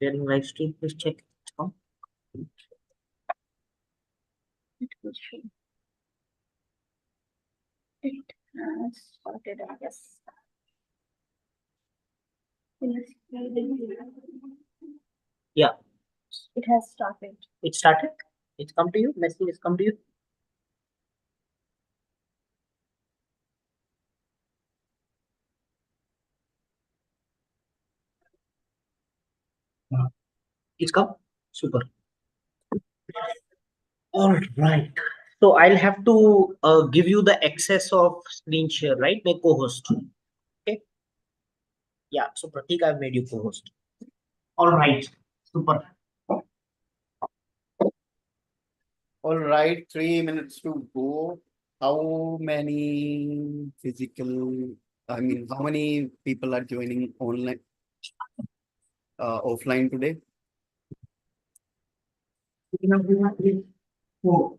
Sharing live stream, please check. Oh, It will show. It has started, I guess. yeah, It has started. it started. It's come to you. Message has come to you. It's come. Super. All right. So I'll have to give you the access of screen share, right? My co-host. Okay. Yeah. So Pratik, I've made you co-host. All right. Super. All right, 3 minutes to go. How many how many people are joining online, offline today? Four.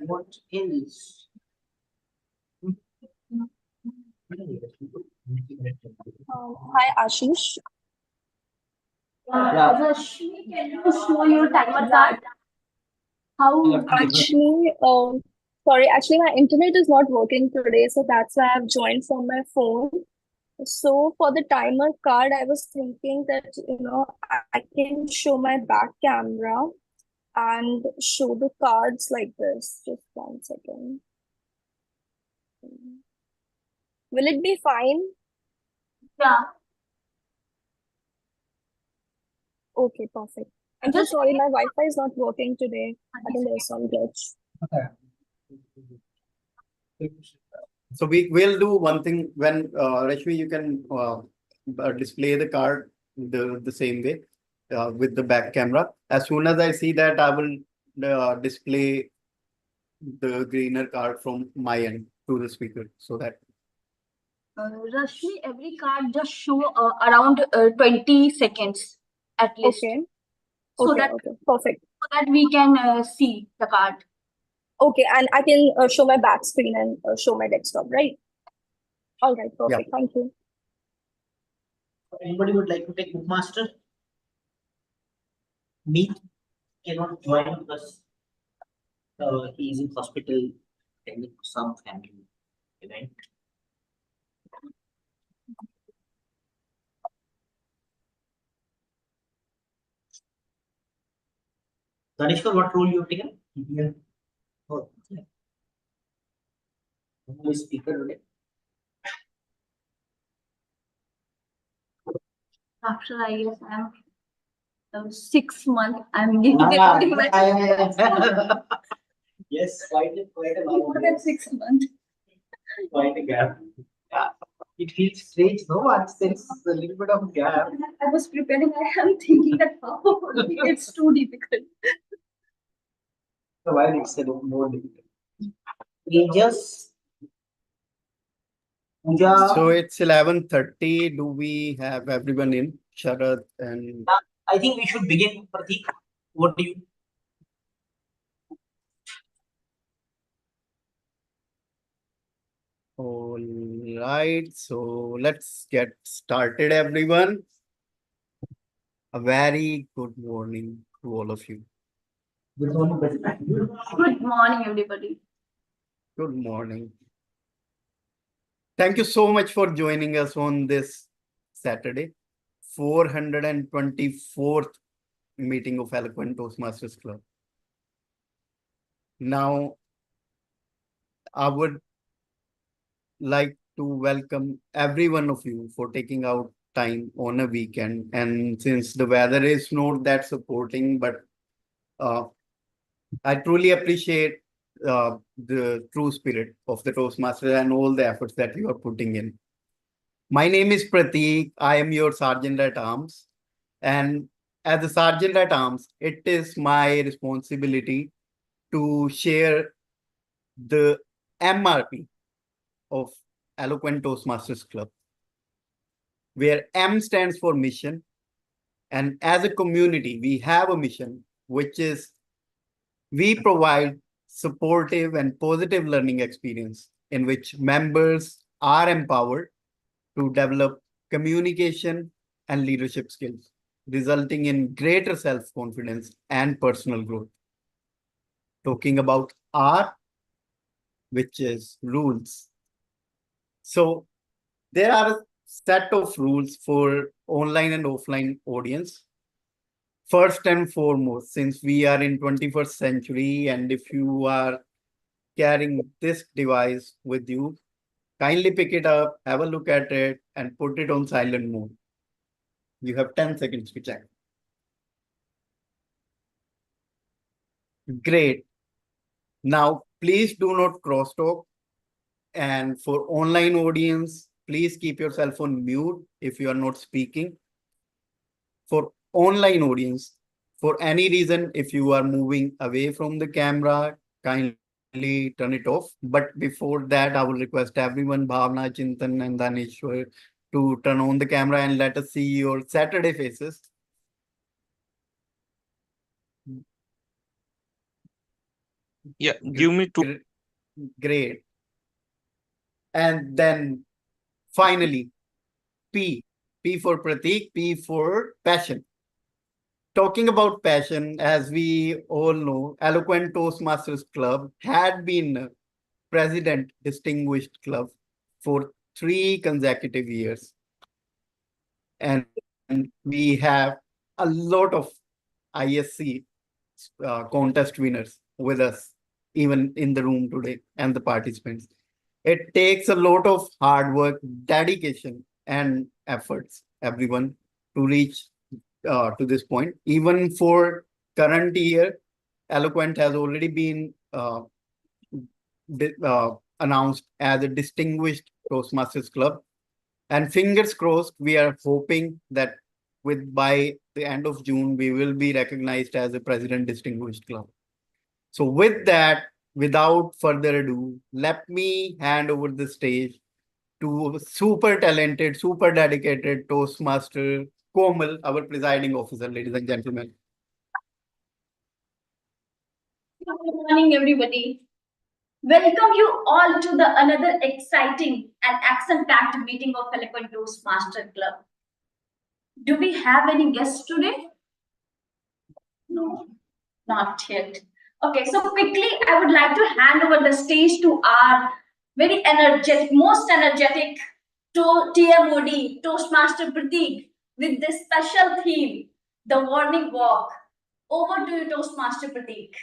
What is? Hi, Ashish. Yeah. Rashmi, can you show your timer card? How? Actually, sorry, actually, my internet is not working today, so that's why I've joined from my phone. So for the timer card, I was thinking that, I can show my back camera and show the cards like this. Just 1 second. Will it be fine? Yeah. Okay, perfect. I'm so sorry, my Wi-Fi is not working today. I think there's some glitch. So we will do one thing when Rashmi, you can display the card the same way with the back camera. As soon as I see that, I will display the greener card from my end to the speaker so that. Rashmi, every card just show around 20 seconds at least. Okay. So Okay, that okay, perfect. so that we can see the card. Okay, and I can show my back screen and show my desktop, right? All right, perfect. Thank you. Anybody would like to take bookmaster? Me cannot join because he is in hospital attending some family event. Danishkar, what role you have taken? Yeah. Oh, yeah. Who is speaker today? After I guess I'm 6 months, I'm getting recording my Yes, quite a long more than 6 months. quite a gap. Yeah. It feels strange, no? Once there's a little bit of gap. I was preparing. I am thinking that how it's too difficult. So while it's a little more difficult. Ages. Puja. So it's 11:30. Do we have everyone in? Sharad and. I think we should begin, Pratik. What do you? All right, so let's get started, everyone. A very good morning to all of you. Good morning, Good morning, everybody. Good morning. Thank you so much for joining us on this Saturday, 424th meeting of Eloquent Toastmasters Club. Now, I would like to welcome every one of you for taking out time on a weekend. And since the weather is not that supporting, but I truly appreciate the true spirit of the Toastmasters and all the efforts that you are putting in. My name is Pratik. I am your Sergeant at Arms. And as a Sergeant at Arms, it is my responsibility to share the MRP of Eloquent Toastmasters Club. where M stands for mission. And as a community, we have a mission, which is we provide supportive and positive learning experience in which members are empowered to develop communication and leadership skills, resulting in greater self-confidence and personal growth. Talking about R, which is rules. So there are a set of rules for online and offline audience. First and foremost, since we are in 21st century, and if you are carrying this device with you, kindly pick it up, have a look at it, and put it on silent mode. You have 10 seconds to check. Great. Now, please do not crosstalk. And for online audience, please keep yourself on mute if you are not speaking. For online audience, for any reason, if you are moving away from the camera, kindly turn it off. But before that, I will request everyone, Bhavna, Chintan, and Daneshwar, to turn on the camera and let us see your Saturday faces. Yeah, give me two. Great. And then finally, P. P for Pratik, P for passion. Talking about passion, as we all know, Eloquent Toastmasters Club had been President Distinguished Club for 3 consecutive years. And we have a lot of ISC contest winners with us, even in the room today, and the participants. It takes a lot of hard work, dedication, and efforts, everyone, to reach to this point. Even for current year, Eloquent has already been announced as a distinguished Toastmasters Club. And fingers crossed, we are hoping that with by the end of June, we will be recognized as a President Distinguished Club. So with that, without further ado, let me hand over the stage to a super talented, super dedicated Toastmaster, Komal, our presiding officer, ladies and gentlemen. Good morning, everybody. Welcome you all to the another exciting and action-packed meeting of Eloquent Toastmaster Club. Do we have any guests today? No, not yet. Okay, so quickly, I would like to hand over the stage to our very energetic, most energetic TMOD, Toastmaster Pratik, with this special theme, the warning walk. Over to you, Toastmaster Pratik.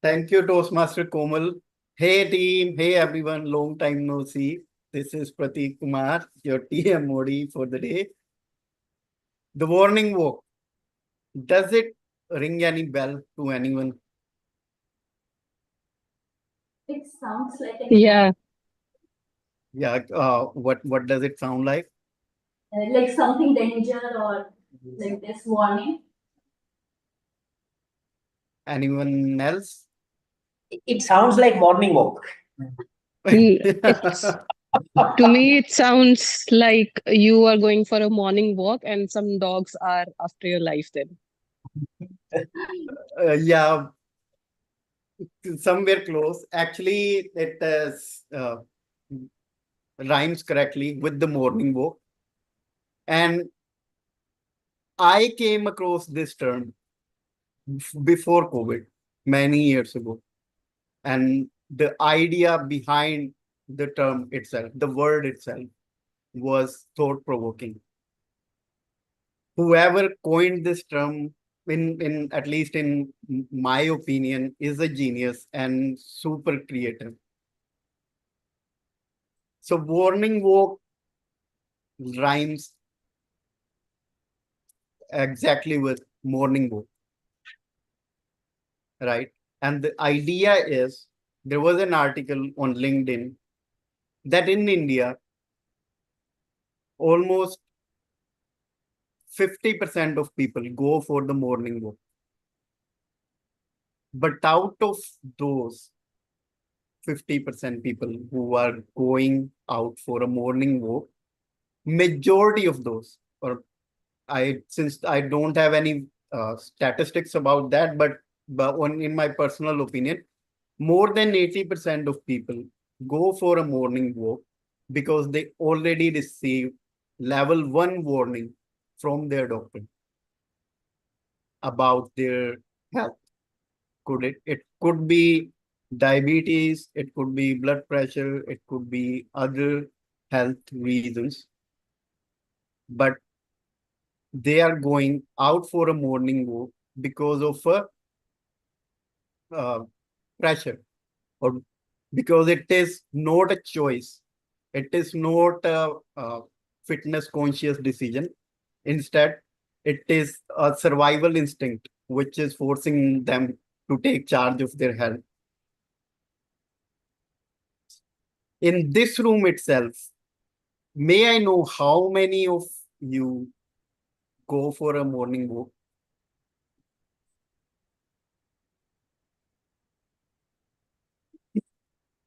Thank you, Toastmaster Komal. Hey team, hey everyone, long time no see. This is Pratik Kumar, your TMOD for the day. The warning walk. Does it ring any bell to anyone? It sounds like Yeah. Yeah. What does it sound like? like something danger or like this warning. Anyone else? It sounds like morning walk. It's to me, it sounds like you are going for a morning walk and some dogs are after your life then. Yeah, somewhere close. Actually, it rhymes correctly with the morning walk. And I came across this term before COVID, many years ago. And the idea behind the term itself, the word itself, was thought provoking. Whoever coined this term, in at least in my opinion, is a genius and super creative. So warning walk rhymes exactly with morning walk, right? And the idea is there was an article on LinkedIn that in India, almost 50% of people go for the morning walk. But out of those, 50% people who are going out for a morning walk, majority of those, or since I don't have any statistics about that, but in my personal opinion, more than 80% of people go for a morning walk because they already receive level 1 warning from their doctor about their health. It could be diabetes, it could be blood pressure, it could be other health reasons, but they are going out for a morning walk because of a pressure, or because it is not a choice. It is not a fitness conscious decision. Instead, it is a survival instinct which is forcing them to take charge of their health. In this room itself, may I know how many of you go for a morning walk?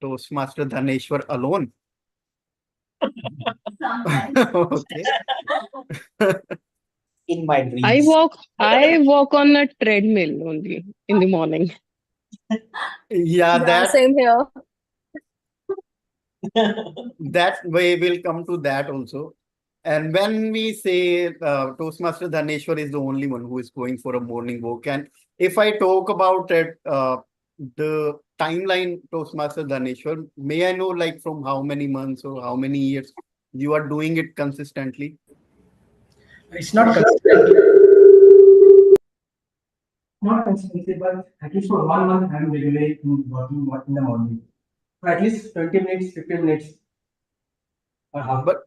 Toastmaster Dhaneshwar alone. Sometimes. Okay. In my I dreams. walk I walk on a treadmill only in the morning. Yeah, Yeah, same here. that way we'll come to that also. And when we say Toastmaster Dhaneshwar is the only one who is going for a morning walk, and if I talk about it, the timeline, Toastmaster Dhaneshwar, may I know like from how many months or how many years you are doing it consistently? It's not consistent. Not consistently, but at least for 1 month, I'm regularly working in the morning. For at least 20 minutes, 15 minutes, or half. But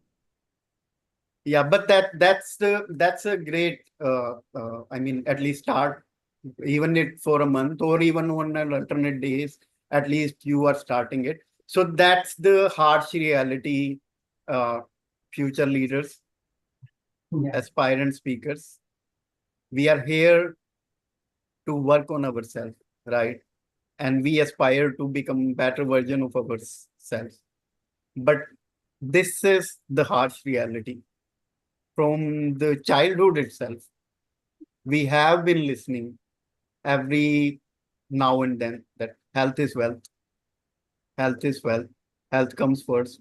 yeah, but that's a great I mean, at least start, even it for a month or even on an alternate days, at least you are starting it. So that's the harsh reality, uh, future leaders, Yeah. aspirant speakers. We are here to work on ourselves, right? And we aspire to become better version of ourselves. But this is the harsh reality. From the childhood itself, we have been listening every now and then that health is wealth, health is wealth, health comes first,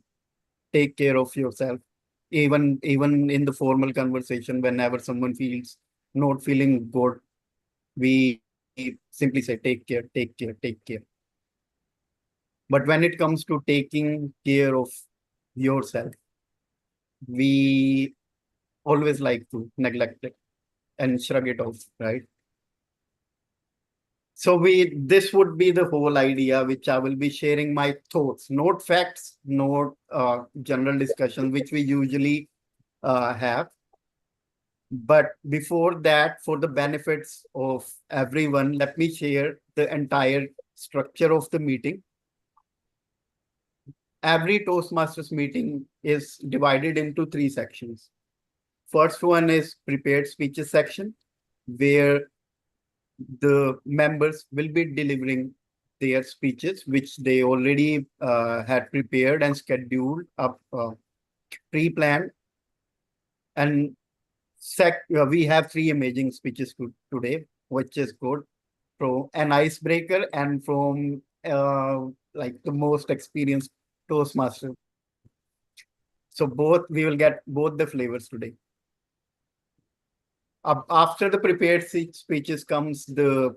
take care of yourself. Even in the formal conversation, whenever someone feels not feeling good, we simply say take care, take care, take care. But when it comes to taking care of yourself, we always like to neglect it and shrug it off, right? So this would be the whole idea, which I will be sharing my thoughts, not facts, not general discussion, which we usually have. But before that, for the benefits of everyone, let me share the entire structure of the meeting. Every Toastmasters meeting is divided into 3 sections. First one is prepared speeches section, where the members will be delivering their speeches, which they already had prepared and scheduled up, pre-planned. And we have 3 amazing speeches today, which is good. From an icebreaker and from like the most experienced Toastmaster. So we will get both the flavors today. After the prepared speeches comes the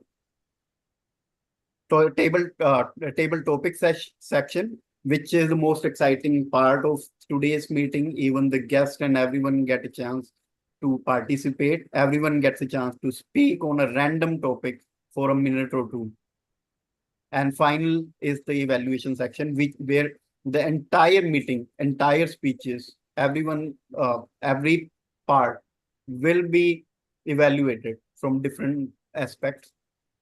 table topic section, which is the most exciting part of today's meeting. Even the guest and everyone get a chance to participate. Everyone gets a chance to speak on a random topic for a minute or two. And final is the evaluation section, where the entire meeting, entire speeches, everyone, every part will be evaluated from different aspects.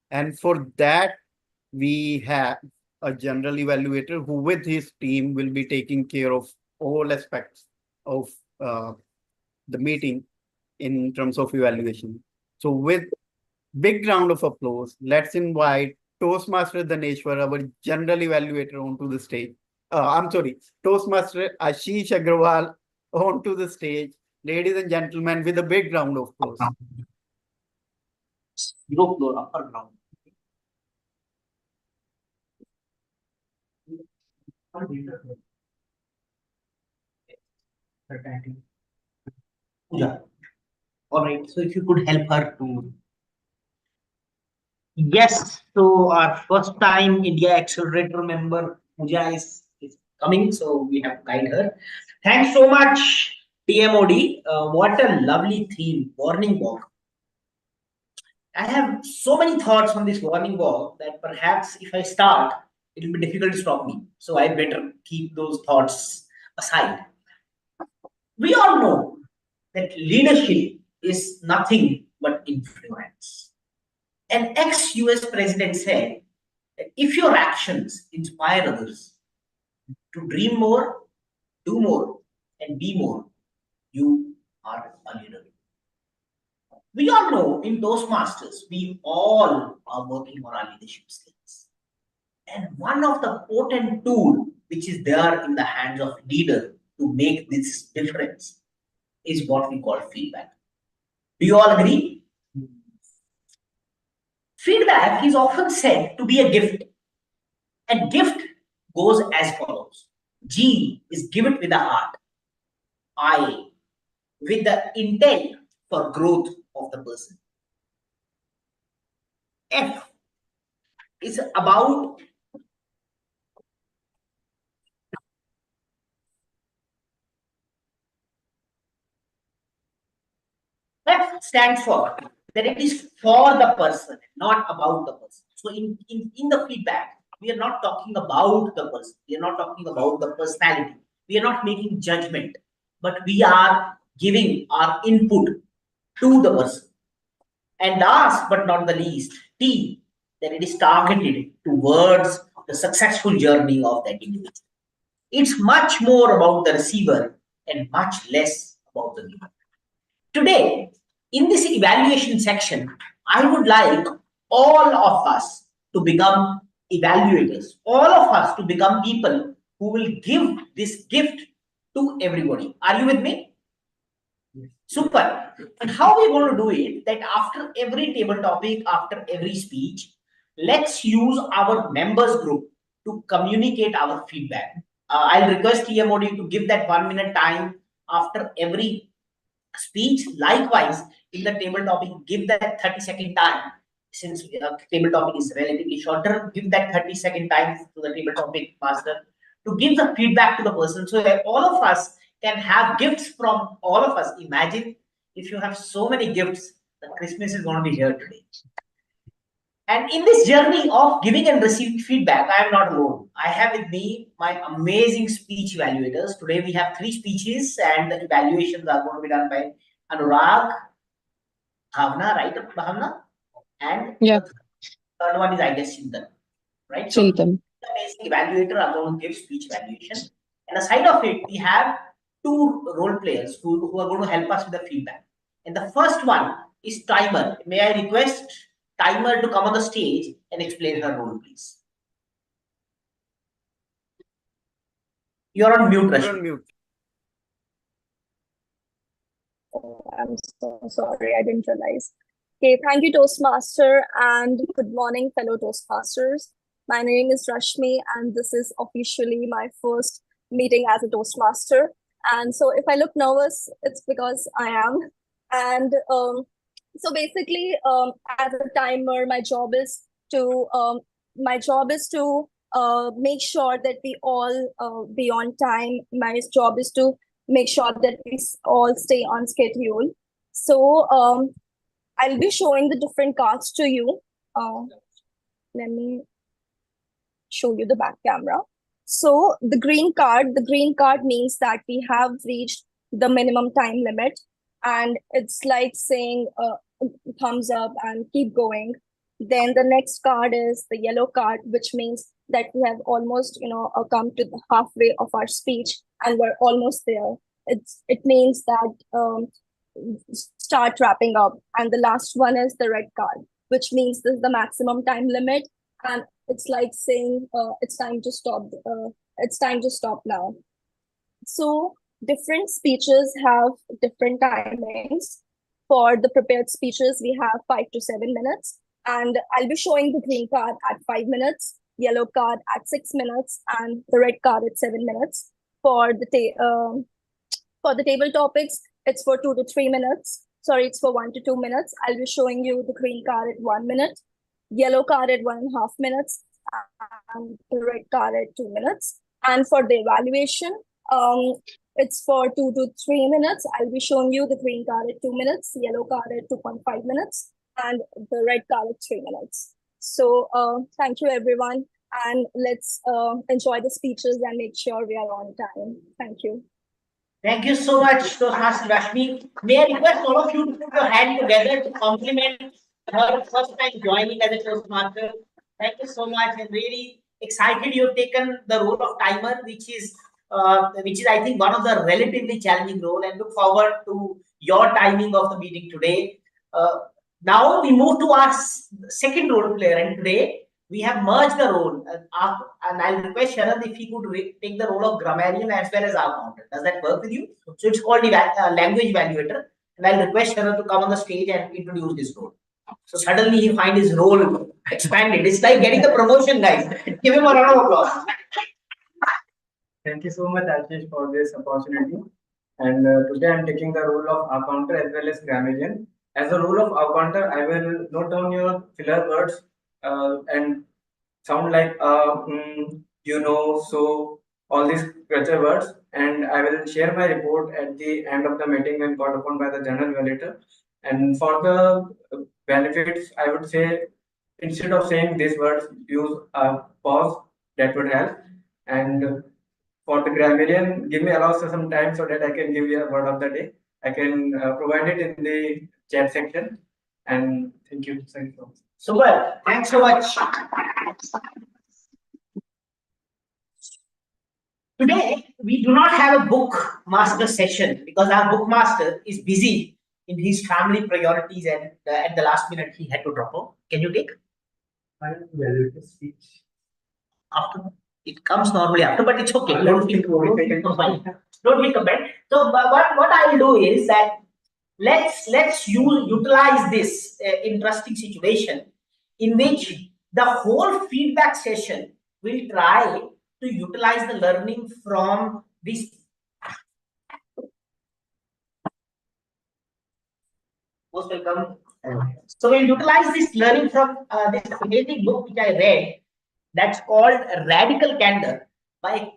And for that, we have a general evaluator who with his team will be taking care of all aspects of the meeting in terms of evaluation. So with big round of applause, let's invite Toastmaster Daneshwar, our general evaluator, onto the stage. I'm sorry, Toastmaster Ashish Agrawal onto the stage. Ladies and gentlemen, with a big round of applause. Zero floor, upper ground. Pooja. All right. So if you could help her to. Yes. So our first time India Accelerator member Pooja is coming. So we have to guide her. Thanks so much, TMOD. What a lovely theme, warning walk. I have so many thoughts on this warning walk that perhaps if I start, it will be difficult to stop me. So I better keep those thoughts aside. We all know that leadership is nothing but influence. An ex US president said that if your actions inspire others to dream more, do more, and be more, you are a leader. We all know in Toastmasters, we all are working on our leadership skills. And one of the potent tool which is there in the hands of leader to make this difference is what we call feedback. Do you all agree? Feedback is often said to be a gift. And gift goes as follows. G is give it with a heart. I with the intent for growth of the person. F is about F stands for that it is for the person, not about the person. So in the feedback, we are not talking about the person. We are not talking about the personality. We are not making judgment, but we are giving our input to the person. And last but not the least, T, that it is targeted towards the successful journey of that individual. It's much more about the receiver and much less about the giver. Today, in this evaluation section, I would like all of us to become evaluators, all of us to become people who will give this gift to everybody. Are you with me? Super. And how we're going to do it, that after every table topic, after every speech, let's use our members group to communicate our feedback. I'll request TMOD to give that 1 minute time after every speech. Likewise, in the table topic, give that 30-second time. Since table topic is relatively shorter, give that 30-second time to the table topic master to give the feedback to the person, so that all of us can have gifts from all of us. Imagine if you have so many gifts, the Christmas is going to be here today. And in this journey of giving and receiving feedback, I am not alone. I have with me my amazing speech evaluators. Today we have 3 speeches, and the evaluations are going to be done by Anurag, Bhavna, right? Bhavna? And Yeah. the third one is, I guess, Chintan, right? Chintan. So amazing evaluator are going to give speech evaluation. And aside of it, we have 2 role players who are going to help us with the feedback. And the first one is Timer. May I request Timer to come on the stage and explain her role, please? You're on mute, You're on Rashmi. mute. Oh, I'm so sorry, I didn't realize. Okay, thank you, Toastmaster, and good morning, fellow Toastmasters. My name is Rashmi, and this is officially my first meeting as a Toastmaster. And so if I look nervous, it's because I am. And so basically, as a timer, my job is to make sure that we all be on time. My job is to make sure that we all stay on schedule. So I'll be showing the different cards to you. Let me show you the back camera. So the green card means that we have reached the minimum time limit, and it's like saying thumbs up and keep going. Then the next card is the yellow card, which means that we have almost come to the halfway of our speech and we're almost there. It means that start wrapping up. And the last one is the red card, which means this is the maximum time limit and it's like saying it's time to stop. It's time to stop now. So different speeches have different timings. For the prepared speeches, we have 5 to 7 minutes, and I'll be showing the green card at 5 minutes, yellow card at 6 minutes, and the red card at 7 minutes. For the table topics, it's for 2 to 3 minutes. Sorry, it's for 1 to 2 minutes. I'll be showing you the green card at 1 minute, yellow card at 1.5 minutes, and the red card at 2 minutes. And for the evaluation, it's for 2 to 3 minutes. I'll be showing you the green card at 2 minutes, yellow card at 2.5 minutes, and the red card at 3 minutes. So thank you, everyone. And let's enjoy the speeches and make sure we are on time. Thank you. Thank you so much, Toastmaster Rashmi. May I request all of you to put your hand together to compliment her first time joining as a Toastmaster. Thank you so much. I'm really excited you've taken the role of timer, which is I think one of the relatively challenging role, and look forward to your timing of the meeting today. Now we move to our second role player, and today we have merged the role, and I'll request Sharad if he could take the role of grammarian as well as our counter. Does that work with you? So it's called the language evaluator, and I'll request Sharad to come on the stage and introduce this role. So suddenly he finds his role expanded. It's like getting the promotion, guys. Give him a round of applause. Thank you so much, Ashish, for this opportunity. And today I'm taking the role of accounter as well as grammarian. As a role of accounter, I will note down your filler words and sound like so, all these structure words, and I will share my report at the end of the meeting when called upon by the general evaluator. And for the benefits, I would say instead of saying these words, use a pause. That would help. And for the grammarian, give me allow some time so that I can give you a word of the day. I can provide it in the chat section. And thank you. Thank you. Super. Thanks so much. Today, we do not have a book master session because our book master is busy in his family priorities, and at the last minute he had to drop out. Can you take? I will evaluate the speech. After it comes normally after, but it's okay. Don't feel bad. So what I will do is that let's utilize this interesting situation in which the whole feedback session will try to utilize the learning from this. Most welcome. So we'll utilize this learning from this amazing book which I read, that's called Radical Candor by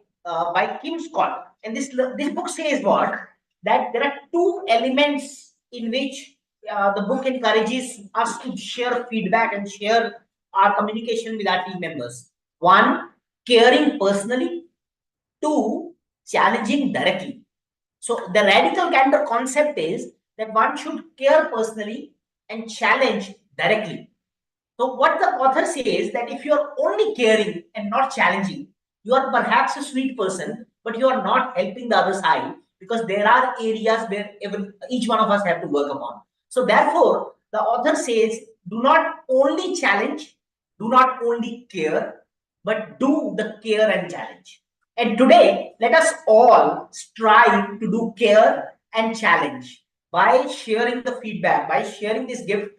Kim Scott. And this book says what? That there are two elements in which the book encourages us to share feedback and share our communication with our team members. One, caring personally. Two, challenging directly. So the radical candor concept is that one should care personally and challenge directly. So what the author says that if you are only caring and not challenging, you are perhaps a sweet person, but you are not helping the other side, because there are areas where each one of us have to work upon. So therefore, the author says, do not only challenge, do not only care, but do the care and challenge. And today, let us all strive to do care and challenge by sharing the feedback, by sharing this gift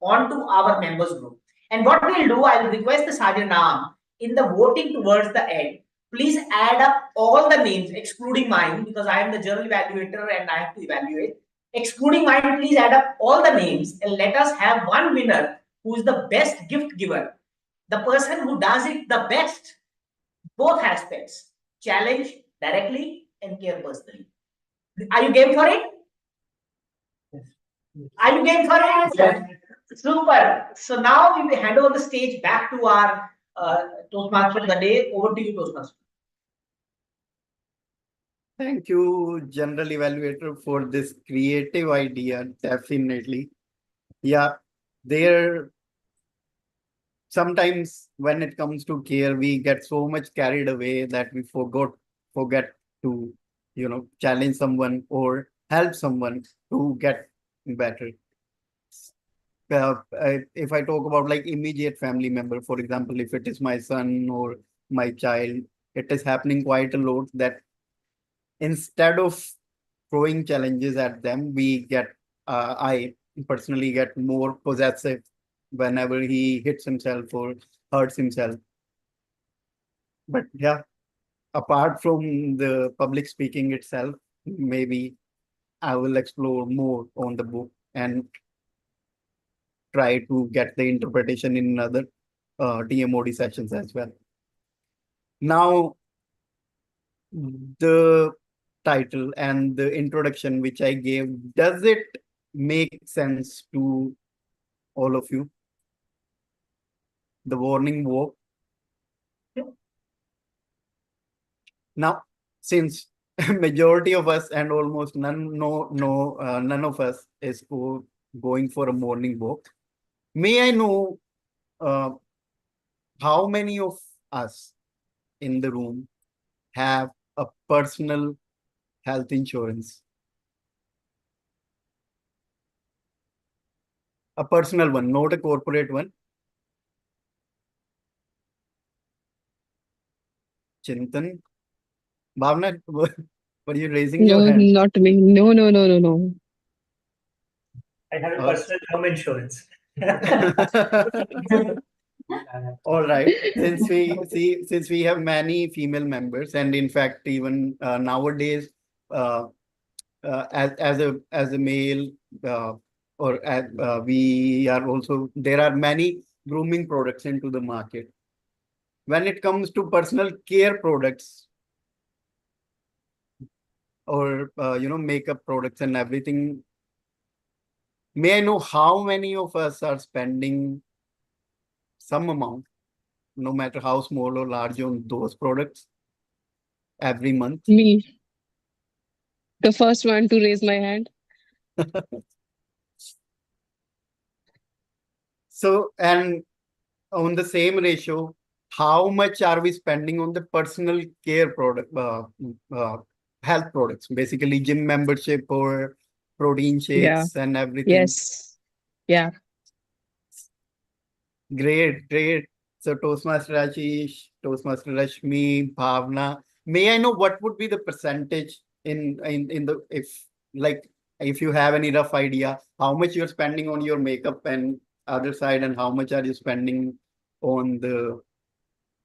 onto our members group. And what we'll do, I'll request the Sergeant Arm in the voting towards the end, please add up all the names, excluding mine, because I am the general evaluator and I have to evaluate. Excluding mine, please add up all the names and let us have one winner who is the best gift giver. The person who does it the best, both aspects, challenge directly and care personally. Are you game for it? Are you game for it? Yes. Super. So now we will hand over the stage back to our Toastmaster of the day. Over to you, Toastmaster. Thank you, General Evaluator, for this creative idea. Definitely. Yeah, there sometimes when it comes to care, we get so much carried away that we forget to, challenge someone or help someone to get better. if I talk about like immediate family member, for example, if it is my son or my child, it is happening quite a lot that instead of throwing challenges at them, I personally get more possessive whenever he hits himself or hurts himself. But yeah, apart from the public speaking itself, maybe I will explore more on the book and try to get the interpretation in other TMOD sessions as well. Now, the title and the introduction which I gave, does it make sense to all of you? The warning walk. Now, since majority of us and almost none of us is going for a morning walk, may I know how many of us in the room have a personal health insurance? A personal one, not a corporate one. Chintan, Bhavna, were you raising your No, hand? not me. No, no, no, no, no. I have a Uh, personal term insurance. All right. Since we have many female members, and in fact, even nowadays, uh, as a male, or as, we are also there are many grooming products into the market. When it comes to personal care products or makeup products and everything, may I know how many of us are spending some amount, no matter how small or large, on those products every month? Me, the first one to raise my hand. So, and on the same ratio, how much are we spending on the personal care product, uh, health products, basically gym membership or protein Yeah. shakes and everything? Yes. Yeah. Great, great. So Toastmaster Ashish, Toastmaster Rashmi, Bhavna, may I know what would be the percentage in the, if you have any rough idea how much you're spending on your makeup and other side, and how much are you spending on the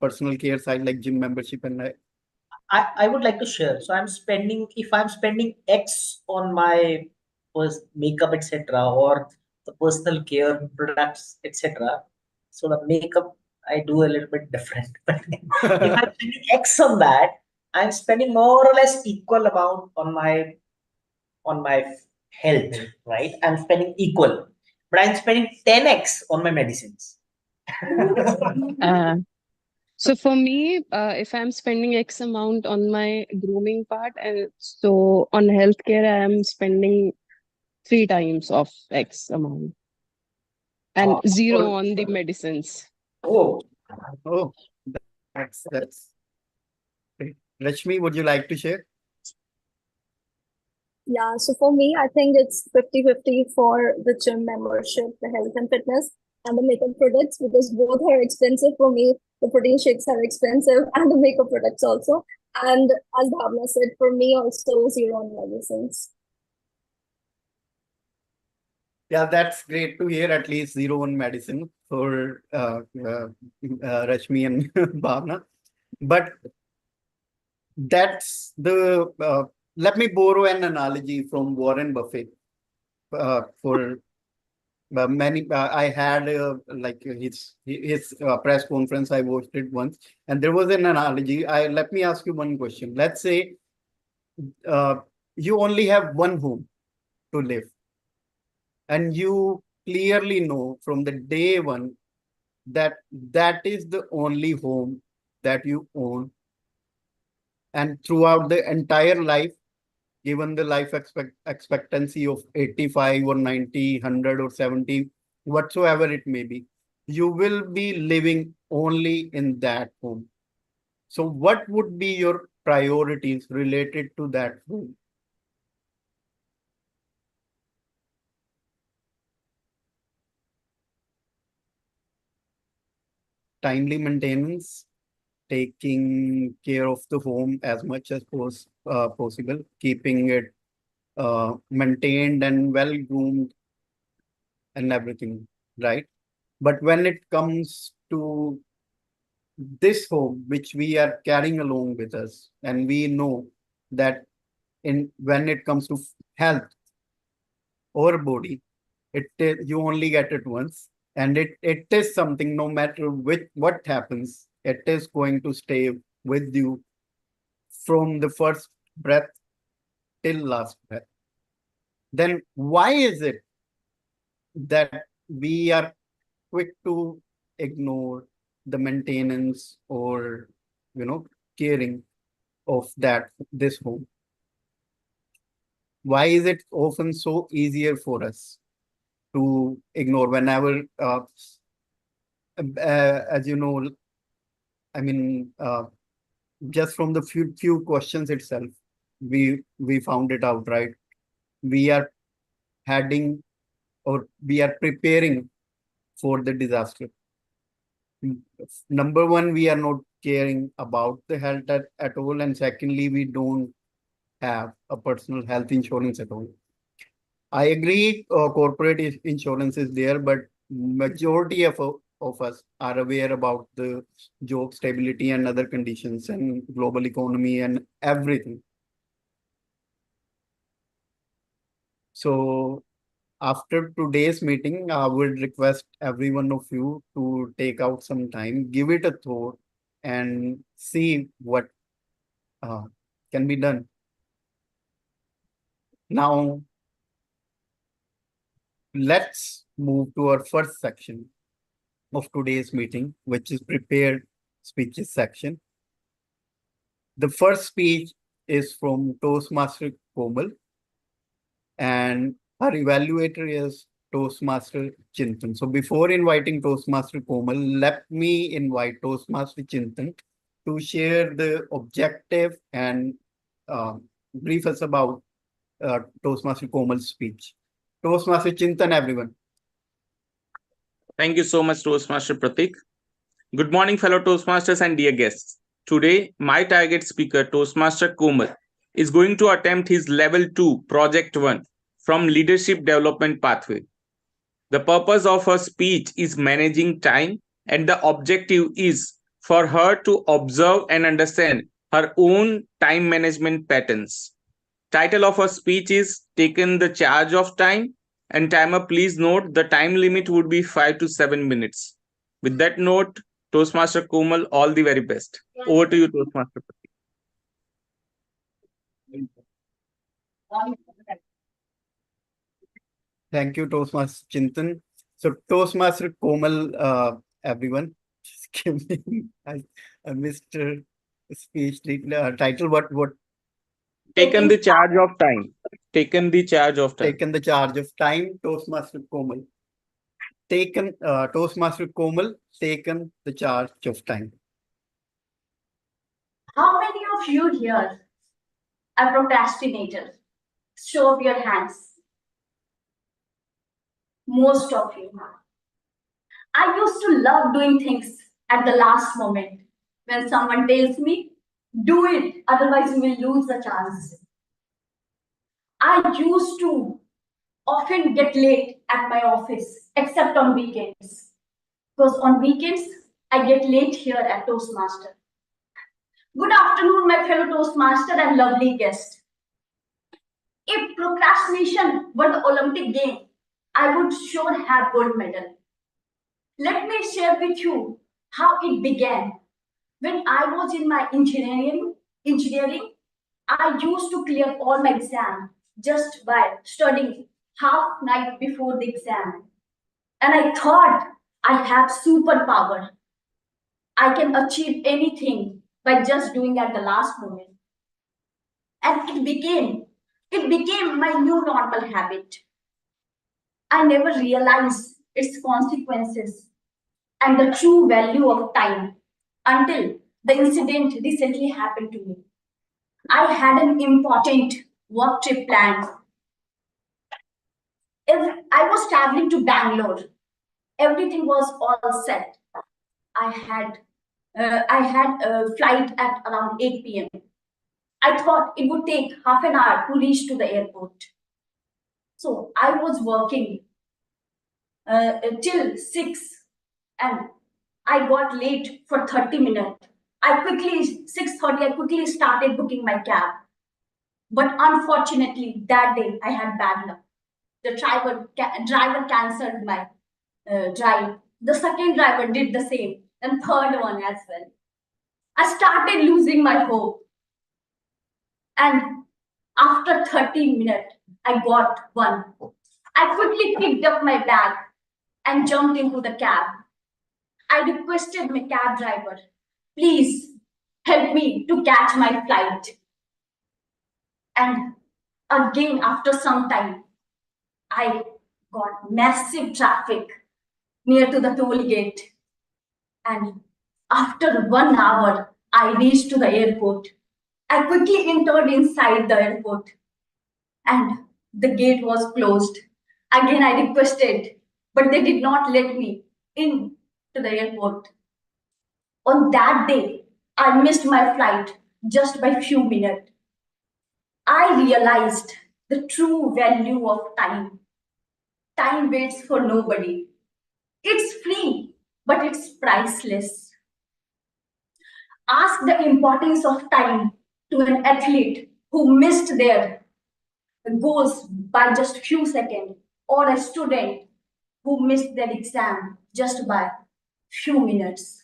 personal care side like gym membership and I would like to share. So if I'm spending X on my makeup, etc., or the personal care products, etc. So the makeup I do a little bit different. But if I'm spending X on that, I'm spending more or less equal amount on my health, right? I'm spending equal, but I'm spending 10x on my medicines. Uh, so for me, if I'm spending X amount on my grooming part, and so on healthcare, I am spending 3 times of X amount and zero on the medicines. Oh, oh, that's great. Rashmi, would you like to share? Yeah, so for me, I think it's 50-50 for the gym membership, the health and fitness, and the makeup products, because both are expensive for me. The protein shakes are expensive, and the makeup products also. And as Bhavna said, for me also zero on medicines. Yeah, that's great to hear. At least zero on medicine for Rashmi and Bhavna. But that's the let me borrow an analogy from Warren Buffett. For many, I had like his press conference. I watched it once, and there was an analogy. I Let me ask you one question. Let's say uh, you only have one home to live, and you clearly know from the day one that that is the only home that you own, and throughout the entire life, given the life expectancy of 85 or 90, 100 or 70, whatsoever it may be, you will be living only in that home. So what would be your priorities related to that home? timely maintenance, taking care of the home as much as possible, keeping it maintained and well groomed and everything, right? But when it comes to this home, which we are carrying along with us, and we know that when it comes to health or body, you only get it once, and it is something, no matter what happens, it is going to stay with you from the first breath till last breath. Then why is it that we are quick to ignore the maintenance or caring of this home? Why is it often so easier for us to ignore whenever as you know, I mean, just from the few questions itself, we found it out, right? We are heading, or we are preparing for the disaster. Number one, we are not caring about the health at all, and secondly, we don't have a personal health insurance at all. I agree, corporate insurance is there, but majority of us are aware about the job stability and other conditions and global economy and everything. So after today's meeting, I would request every one of you to take out some time, give it a thought, and see what can be done. Now, let's move to our first section of today's meeting, which is prepared speeches section. The first speech is from Toastmaster Komal, and our evaluator is Toastmaster Chintan. So before inviting Toastmaster Komal, let me invite Toastmaster Chintan to share the objective and brief us about Toastmaster Komal's speech. Toastmaster Chintan, everyone. Thank you so much, Toastmaster Pratik. Good morning, fellow Toastmasters and dear guests. Today, my target speaker, Toastmaster Komal, is going to attempt his Level 2, Project 1 from Leadership Development Pathway. The purpose of her speech is managing time, and the objective is for her to observe and understand her own time management patterns. Title of her speech is Taken the Charge of Time, and timer, please note the time limit would be 5 to 7 minutes. With that note, Toastmaster Komal, all the very best. Over to you, Toastmaster. Thank you, Toastmaster Chintan. So Toastmaster Komal, everyone, just give me I missed speech title. What? Taken the charge of time. Taken the charge of time. Taken the charge of time, Toastmaster Komal. Toastmaster Komal, taken the charge of time. How many of you here are procrastinators? Show of your hands. Most of you. I used to love doing things at the last moment. When someone tells me, do it, otherwise you will lose the chance. I used to often get late at my office, except on weekends. Because on weekends, I get late here at Toastmaster. Good afternoon, my fellow Toastmaster and lovely guest. If procrastination were the Olympic game, I would sure have gold medal. Let me share with you how it began. When I was in my engineering, I used to clear all my exam just by studying half night before the exam. And I thought I have superpower. I can achieve anything by just doing at the last moment. And it became my new normal habit. I never realized its consequences and the true value of time until the incident recently happened to me. I had an important work trip planned. I was traveling to Bangalore. Everything was all set. I had a flight at around 8 p.m. I thought it would take half an hour to reach to the airport. So I was working till 6 and I got late for 30 minutes. 6:30, I quickly started booking my cab. But unfortunately, that day I had bad luck. The driver cancelled my drive. The second driver did the same, and third one as well. I started losing my hope. And after 30 minutes, I got one. I quickly picked up my bag and jumped into the cab. I requested my cab driver, please help me to catch my flight. And again, after some time, I got massive traffic near to the toll gate. And after 1 hour, I reached to the airport. I quickly entered inside the airport and the gate was closed. Again, I requested, but they did not let me in to the airport. On that day, I missed my flight just by few minutes. I realized the true value of time. Time waits for nobody. It's free, but it's priceless. Ask the importance of time to an athlete who missed their goals by just few seconds, or a student who missed their exam just by few minutes.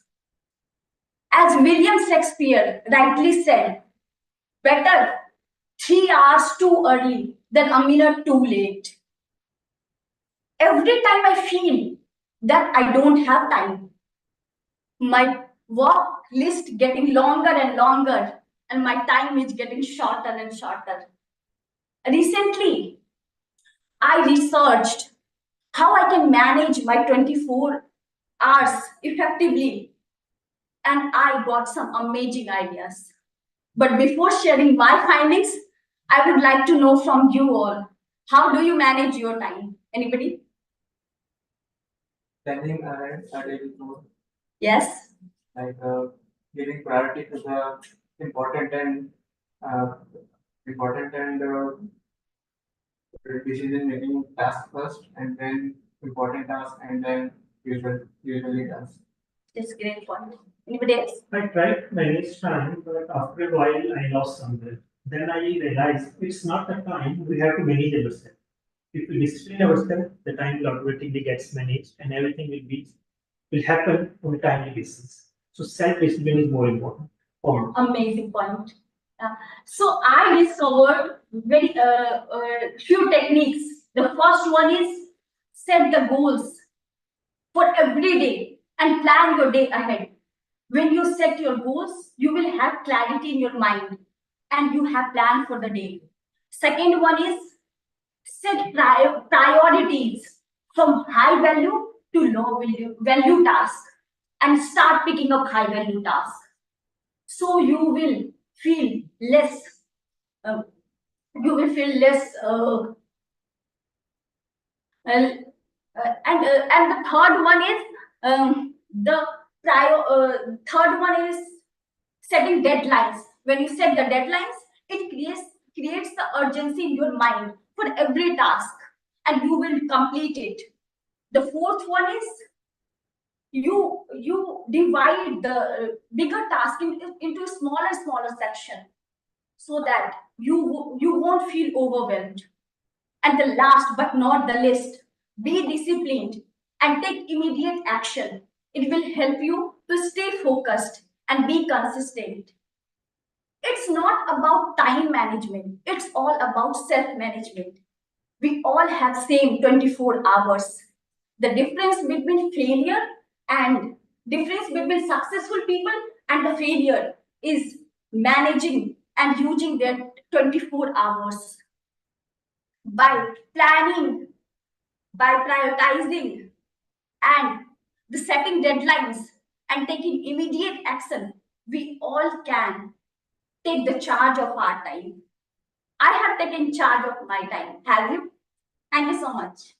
As William Shakespeare rightly said, better 3 hours too early than a minute too late. Every time I feel that I don't have time, my work list getting longer and longer, and my time is getting shorter and shorter. Recently, I researched how I can manage my 24 hours effectively, and I got some amazing ideas. But before sharing my findings, I would like to know from you all, how do you manage your time? Anybody? Planning a daily goal, Yes. like giving priority to the important and uh, important and decision making task first, and then important task, and then usually task. That's a great point. Anybody else? I tried to manage time, but after a while I lost somewhere. Then I realized it's not the time, we have to manage ourselves. If we discipline ourselves, the time will automatically gets managed and everything will happen on a timely basis. So self-discipline is more important for me. Amazing point. So I discovered very few techniques. The first one is set the goals for every day and plan your day ahead. When you set your goals, you will have clarity in your mind and you have plan for the day. Second one is set priorities from high value to low value tasks and start picking up high value tasks. So you will feel less, uh, you will feel less, and the third one is third one is setting deadlines. When you set the deadlines, it creates the urgency in your mind for every task, and you will complete it. The fourth one is you divide the bigger task into smaller section, so that you won't feel overwhelmed. And the last but not the least, be disciplined and take immediate action. It will help you to stay focused and be consistent. It's not about time management, it's all about self management. We all have same 24 hours. The difference between failure and difference between successful people and the failure is managing and using their 24 hours. By planning, by prioritizing, and the setting deadlines and taking immediate action, we all can take the charge of our time. I have taken charge of my time. Have you? Thank you so much.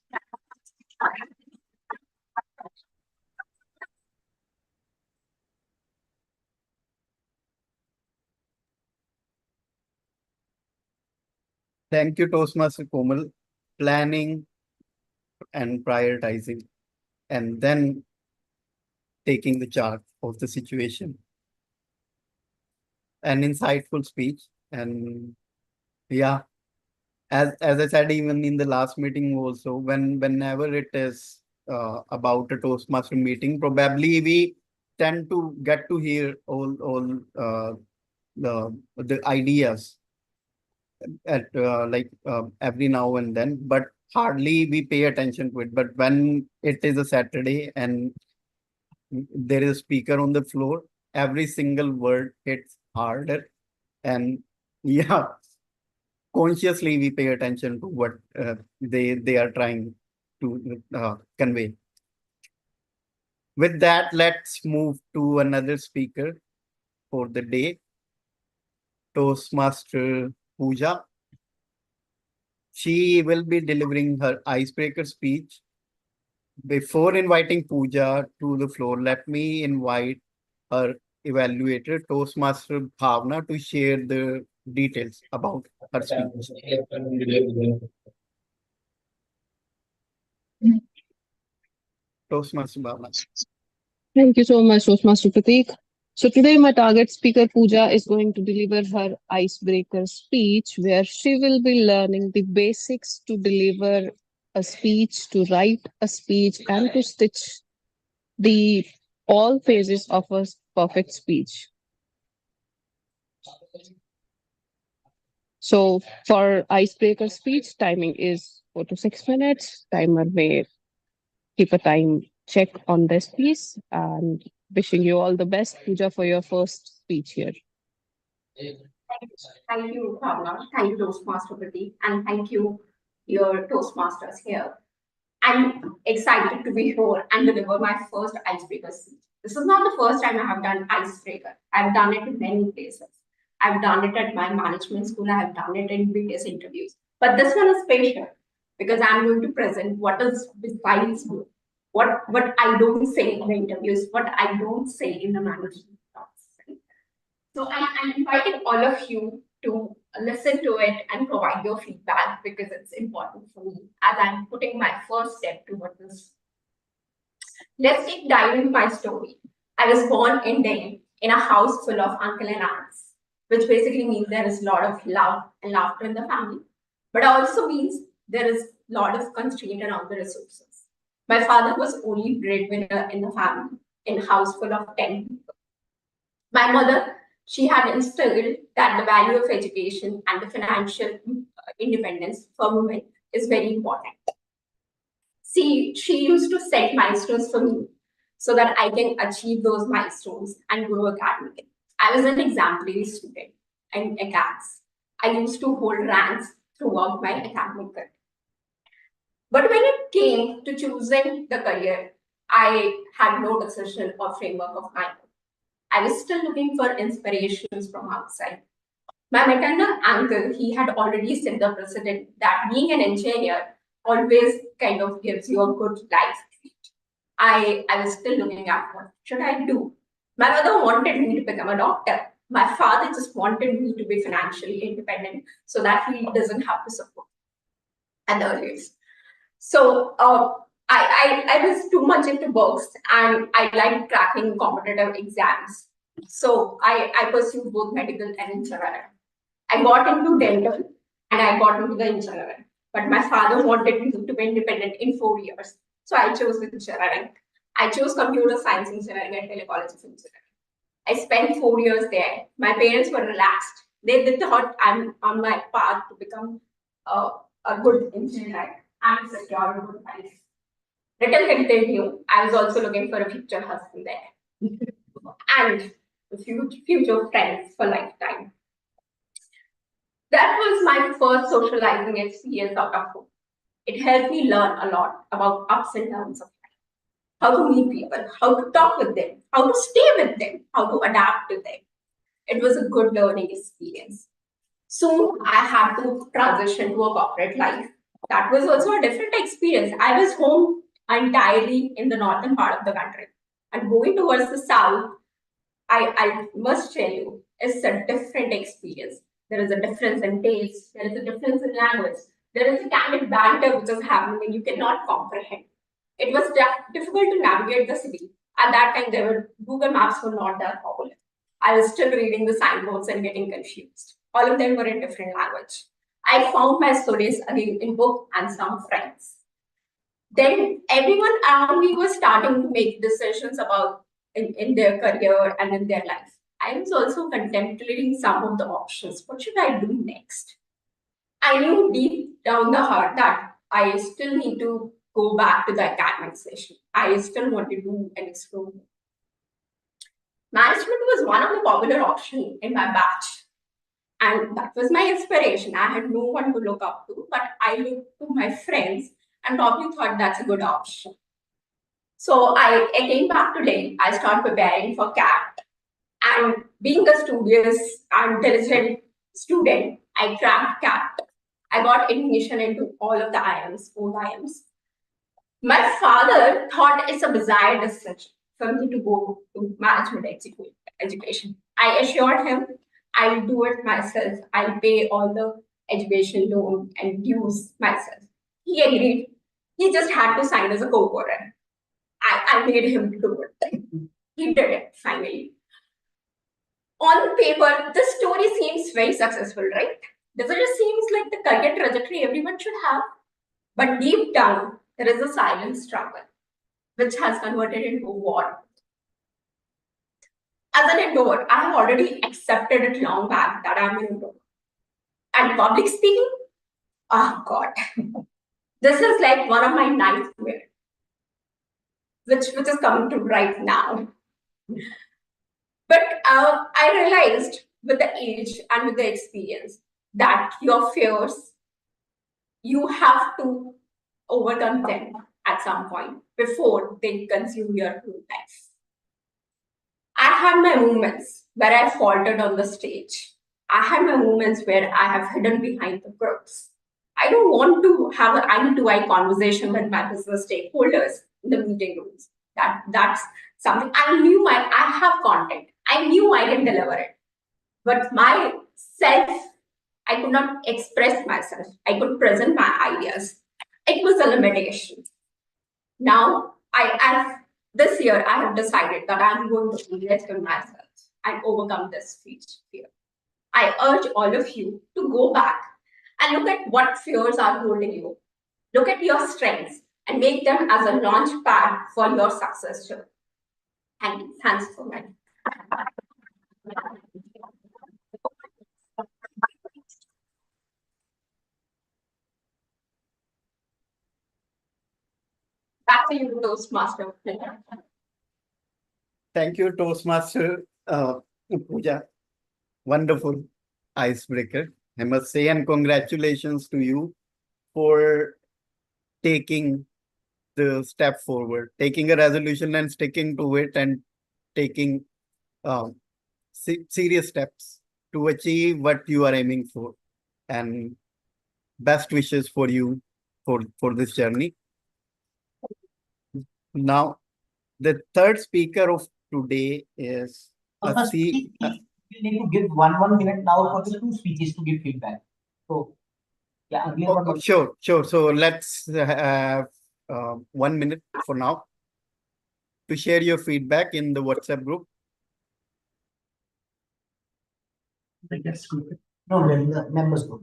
Thank you, Toastmaster Komal. Planning and prioritizing, and then taking the charge of the situation. An insightful speech. And yeah, as I said, even in the last meeting also, whenever it is about a Toastmaster meeting, probably we tend to get to hear all the ideas at every now and then, but hardly we pay attention to it. But when it is a Saturday and there is a speaker on the floor, every single word hits harder. And yeah, consciously we pay attention to what they are trying to convey. With that, let's move to another speaker for the day, Toastmaster Pooja. She will be delivering her icebreaker speech. Before inviting Pooja to the floor, let me invite her evaluator, Toastmaster Bhavna, to share the details about her speech. Toastmaster Bhavna. Thank you so much, Toastmaster Prateek. So today my target speaker Pooja is going to deliver her icebreaker speech where she will be learning the basics to deliver a speech, to write a speech, and to stitch the all phases of a perfect speech. So for icebreaker speech, timing is 4 to 6 minutes. Timer may keep a time check on this piece, and wishing you all the best, Pooja, for your first speech here. Thank you, Bhavna. Thank you, Toastmaster Pradeep, and thank you, your Toastmasters here. I'm excited to be here and deliver my first icebreaker speech. This is not the first time I have done icebreaker. I've done it in many places. I've done it at my management school. I have done it in various interviews. But this one is special because I'm going to present what is besides me, what I don't say in the interviews, what I don't say in the management talks. Right? So I'm inviting all of you to listen to it and provide your feedback because it's important for me as I'm putting my first step towards this. Let's deep dive into my story. I was born in Delhi in a house full of uncle and aunts, which basically means there is a lot of love and laughter in the family, but also means there is a lot of constraint around the resources. My father was only breadwinner in the family in a house full of 10 people. My mother, she had instilled that the value of education and the financial independence for women is very important. She used to set milestones for me so that I can achieve those milestones and grow academically. I was an exemplary student in academics. I used to hold ranks throughout my academic career. But when it came to choosing the career, I had no decision or framework of my own. I was still looking for inspirations from outside. My maternal uncle, he had already set the precedent that being an engineer always kind of gives you a good life. I was still looking at what should I do. My mother wanted me to become a doctor. My father just wanted me to be financially independent so that he doesn't have to support at the earliest. So I was too much into books and I liked cracking competitive exams. So I pursued both medical and engineering. I got into dental and I got into the engineering. But my father wanted me to be independent in 4 years. So I chose engineering. I chose computer science engineering at Delhi College of Engineering. I spent 4 years there. My parents were relaxed. They thought I'm on my path to become a good engineer and secure a good life. Little did they knew, I was also looking for a future husband there. And a future friends for lifetime. That was my first socializing experience out of home. It helped me learn a lot about ups and downs of life, how to meet people, how to talk with them, how to stay with them, how to adapt to them. It was a good learning experience. Soon I had to transition to a corporate life. That was also a different experience. I was home entirely in the northern part of the country. And going towards the south, I must tell you, it's a different experience. There is a difference in taste. There is a difference in language. There is a candid banter which is happening and you cannot comprehend. It was difficult to navigate the city. At that time, Google Maps were not that popular. I was still reading the signboards and getting confused. All of them were in different language. I found my solace again in book and some friends. Then everyone around me was starting to make decisions about in their career and in their life. I was also contemplating some of the options. What should I do next? I knew deep down the heart that I still need to go back to the academic session. I still want to do and explore. Management was one of the popular options in my batch. And that was my inspiration. I had no one to look up to, but I looked to my friends and probably thought that's a good option. So I came back today. I started preparing for CAT. And being a studious and diligent student, I cracked CAT. I got admission into all of the IMs, four IMs. My father thought it's a bizarre decision for me to go to management education. I assured him I'll do it myself. I'll pay all the education loan and dues myself. He agreed. He just had to sign as a co-borrower. I made him do it. He did it finally. On paper, this story seems very successful, right? Does it just seems like the career trajectory everyone should have? But deep down, there is a silent struggle, which has converted into war. As an introvert, I have already accepted it long back that I'm an introvert. And public speaking, oh God, this is like one of my nightmares, which is coming to right now. But I realized with the age and with the experience that your fears, you have to overcome them at some point before they consume your whole life. I had my moments where I faltered on the stage. I had my moments where I have hidden behind the crowds. I don't want to have an eye-to-eye conversation with my business stakeholders in the meeting rooms. That's something I have content. I knew I can deliver it. But myself, I could not express myself. I could present my ideas. It was a limitation. Now, this year, I have decided that I'm going to invest in myself and overcome this fear. I urge all of you to go back and look at what fears are holding you. Look at your strengths and make them as a launch pad for your success journey. Thank you. Thanks so much. Back to you, Toastmaster. Thank you, Toastmaster Pooja. Wonderful icebreaker, I must say, and congratulations to you for taking the step forward, taking a resolution and sticking to it, and taking serious steps to achieve what you are aiming for. And best wishes for you for this journey. Now, the third speaker of today is You need to give one minute now for the two speeches to give feedback. So, yeah, sure. So let's have 1 minute for now to share your feedback in the WhatsApp group. The guest group. No, the members group.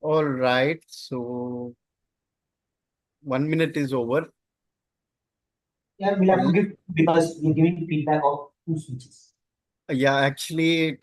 All right. So 1 minute is over. Yeah, we'll have to give because we're giving feedback of 2 speeches. Yeah, actually,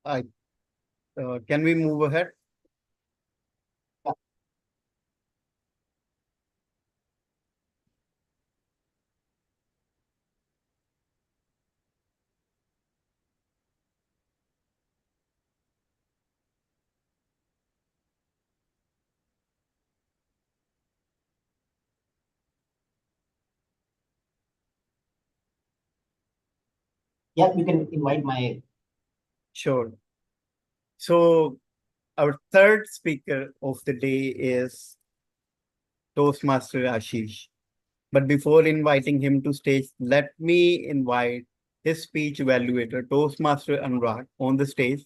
I can we move ahead? Yeah, you can invite my. Sure. So our third speaker of the day is Toastmaster Ashish. But before inviting him to stage, let me invite his speech evaluator, Toastmaster Anurag, on the stage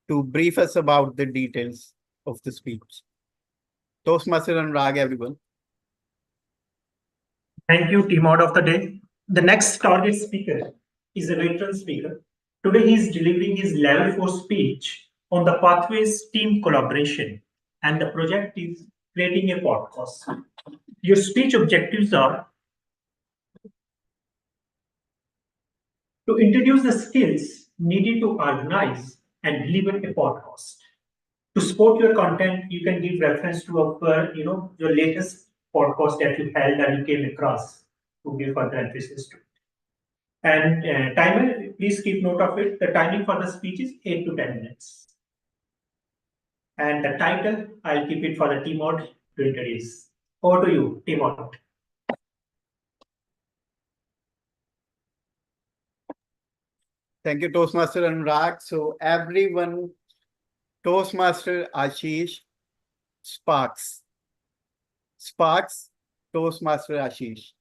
to brief us about the details of the speech. Toastmaster Anurag, everyone. Thank you, team out of the day. The next target speaker is a veteran speaker. Today, he is delivering his level 4 speech on the pathways team collaboration, and the project is creating a podcast. Your speech objectives are to introduce the skills needed to organize and deliver a podcast. To support your content, you can give reference to your latest podcast that you held and you came across to give further emphasis to. And timer, please keep note of it. The timing for the speech is 8 to 10 minutes. And the title, I'll keep it for the team out to introduce. Over to you, team out. Thank you, Toastmaster Anurag. So everyone, Toastmaster Ashish Sparks. Sparks, Toastmaster Ashish.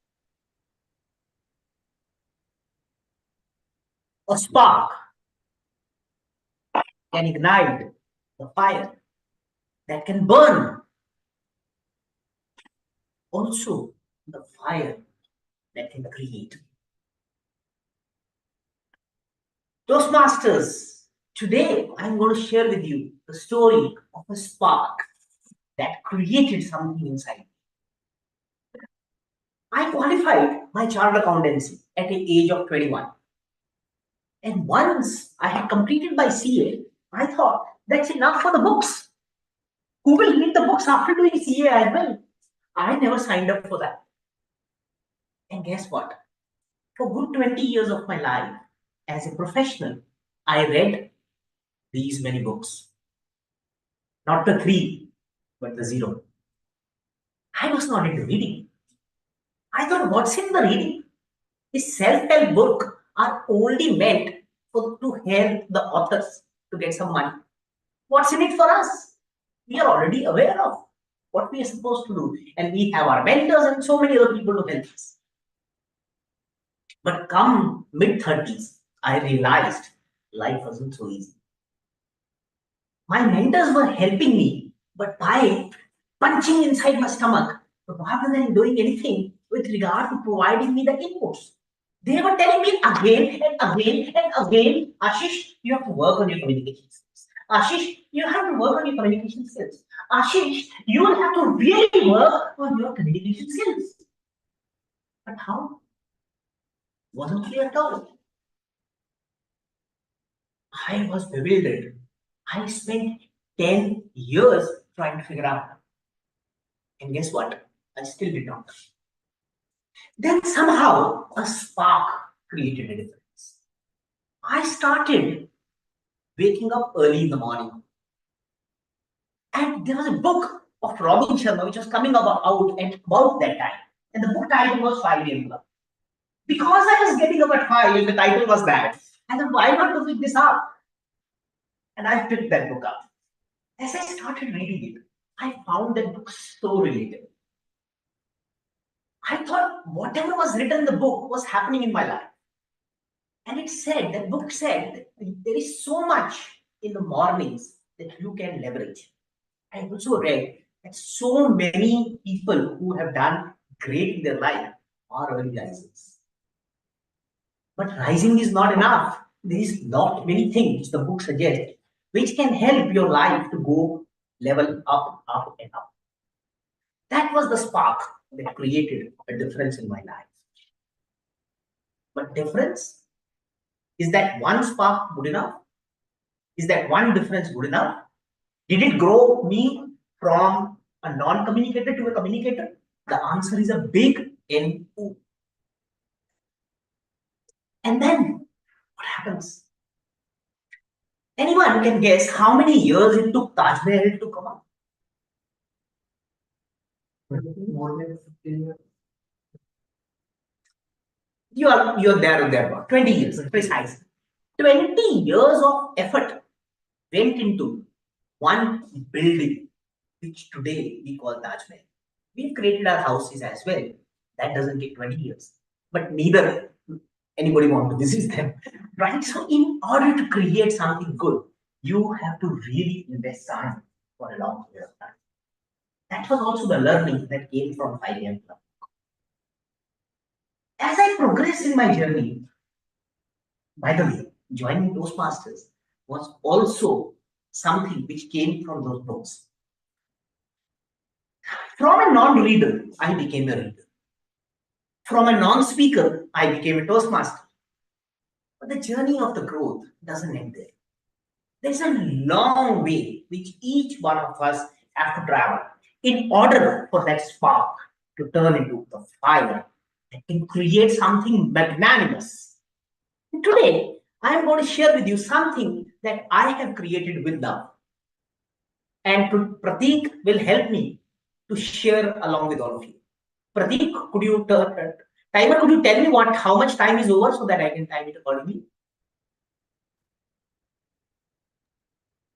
A spark can ignite the fire that can burn. Also, the fire that can create. Toastmasters, today I'm going to share with you the story of a spark that created something inside. I qualified my chartered accountancy at the age of 21. And once I had completed my CA, I thought that's enough for the books. Who will read the books after doing CA as well? I never signed up for that. And guess what? For good 20 years of my life as a professional, I read these many books. Not the 3, but the 0. I was not into reading. I thought, what's in the reading? This self-help book are only meant to help the authors to get some money. What's in it for us? We are already aware of what we are supposed to do. And we have our mentors and so many other people to help us. But come mid-30s, I realized life wasn't so easy. My mentors were helping me, but by punching inside my stomach, rather than doing anything with regard to providing me the inputs. They were telling me again and again and again, Ashish, you have to work on your communication skills. Ashish, you have to work on your communication skills. Ashish, you will have to really work on your communication skills. But how? Wasn't clear at all. I was bewildered. I spent 10 years trying to figure out. And guess what? I still did not. Then somehow a spark created a difference. I started waking up early in the morning. And there was a book of Robin Sharma which was coming out at about that time. And the book title was 5 AM Club. Because I was getting up at 5 and the title was that, I thought, why not to pick this up? And I picked that book up. As I started reading it, I found that book so relatable. I thought whatever was written in the book was happening in my life. And it said, that book said, that there is so much in the mornings that you can leverage. I also read that so many people who have done great in their life are early risers. But rising is not enough. There is not many things the book suggests which can help your life to go level up, up, and up. That was the spark that created a difference in my life. But difference? Is that one spark good enough? Is that one difference good enough? Did it grow me from a non-communicator to a communicator? The answer is a big N-O. And then what happens? Anyone can guess how many years it took Taj Mahal to come up? More than 15 years. You're there or thereabout. 20 years, precise. 20 years of effort went into one building, which today we call Taj Mahal. We've created our houses as well. That doesn't take 20 years. But neither anybody want to visit them, right? So in order to create something good, you have to really invest time for a long period of time. That was also the learning that came from 5 AM Club. As I progressed in my journey, by the way, joining Toastmasters was also something which came from those books. From a non-reader, I became a reader. From a non-speaker, I became a Toastmaster. But the journey of the growth doesn't end there. There's a long way which each one of us have to travel in order for that spark to turn into the fire that can create something magnanimous. And today, I am going to share with you something that I have created with love. And Prateek will help me to share along with all of you. Prateek, could you timer? Could you tell me how much time is over so that I can time it accordingly?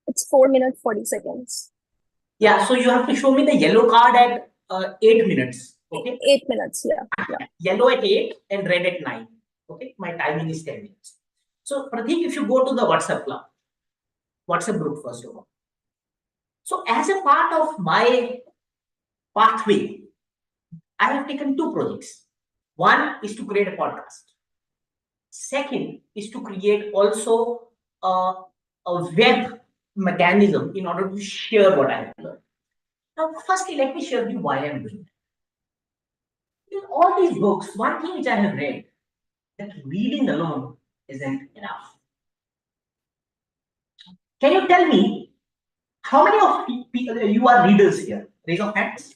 It's 4 minutes 40 seconds. Yeah, so you have to show me the yellow card at 8 minutes. Okay. 8 minutes. Yeah. Yellow at 8 and red at 9. Okay, my timing is 10 minutes. So Prateek, if you go to the WhatsApp club, WhatsApp group first of all. So as a part of my pathway, I have taken 2 projects. One is to create a podcast. Second is to create also a web mechanism in order to share what I have learned. Now, firstly, let me share with you why I am doing that. In all these books, one thing which I have read, that reading alone isn't enough. Can you tell me how many of you are readers here? Raise your hands.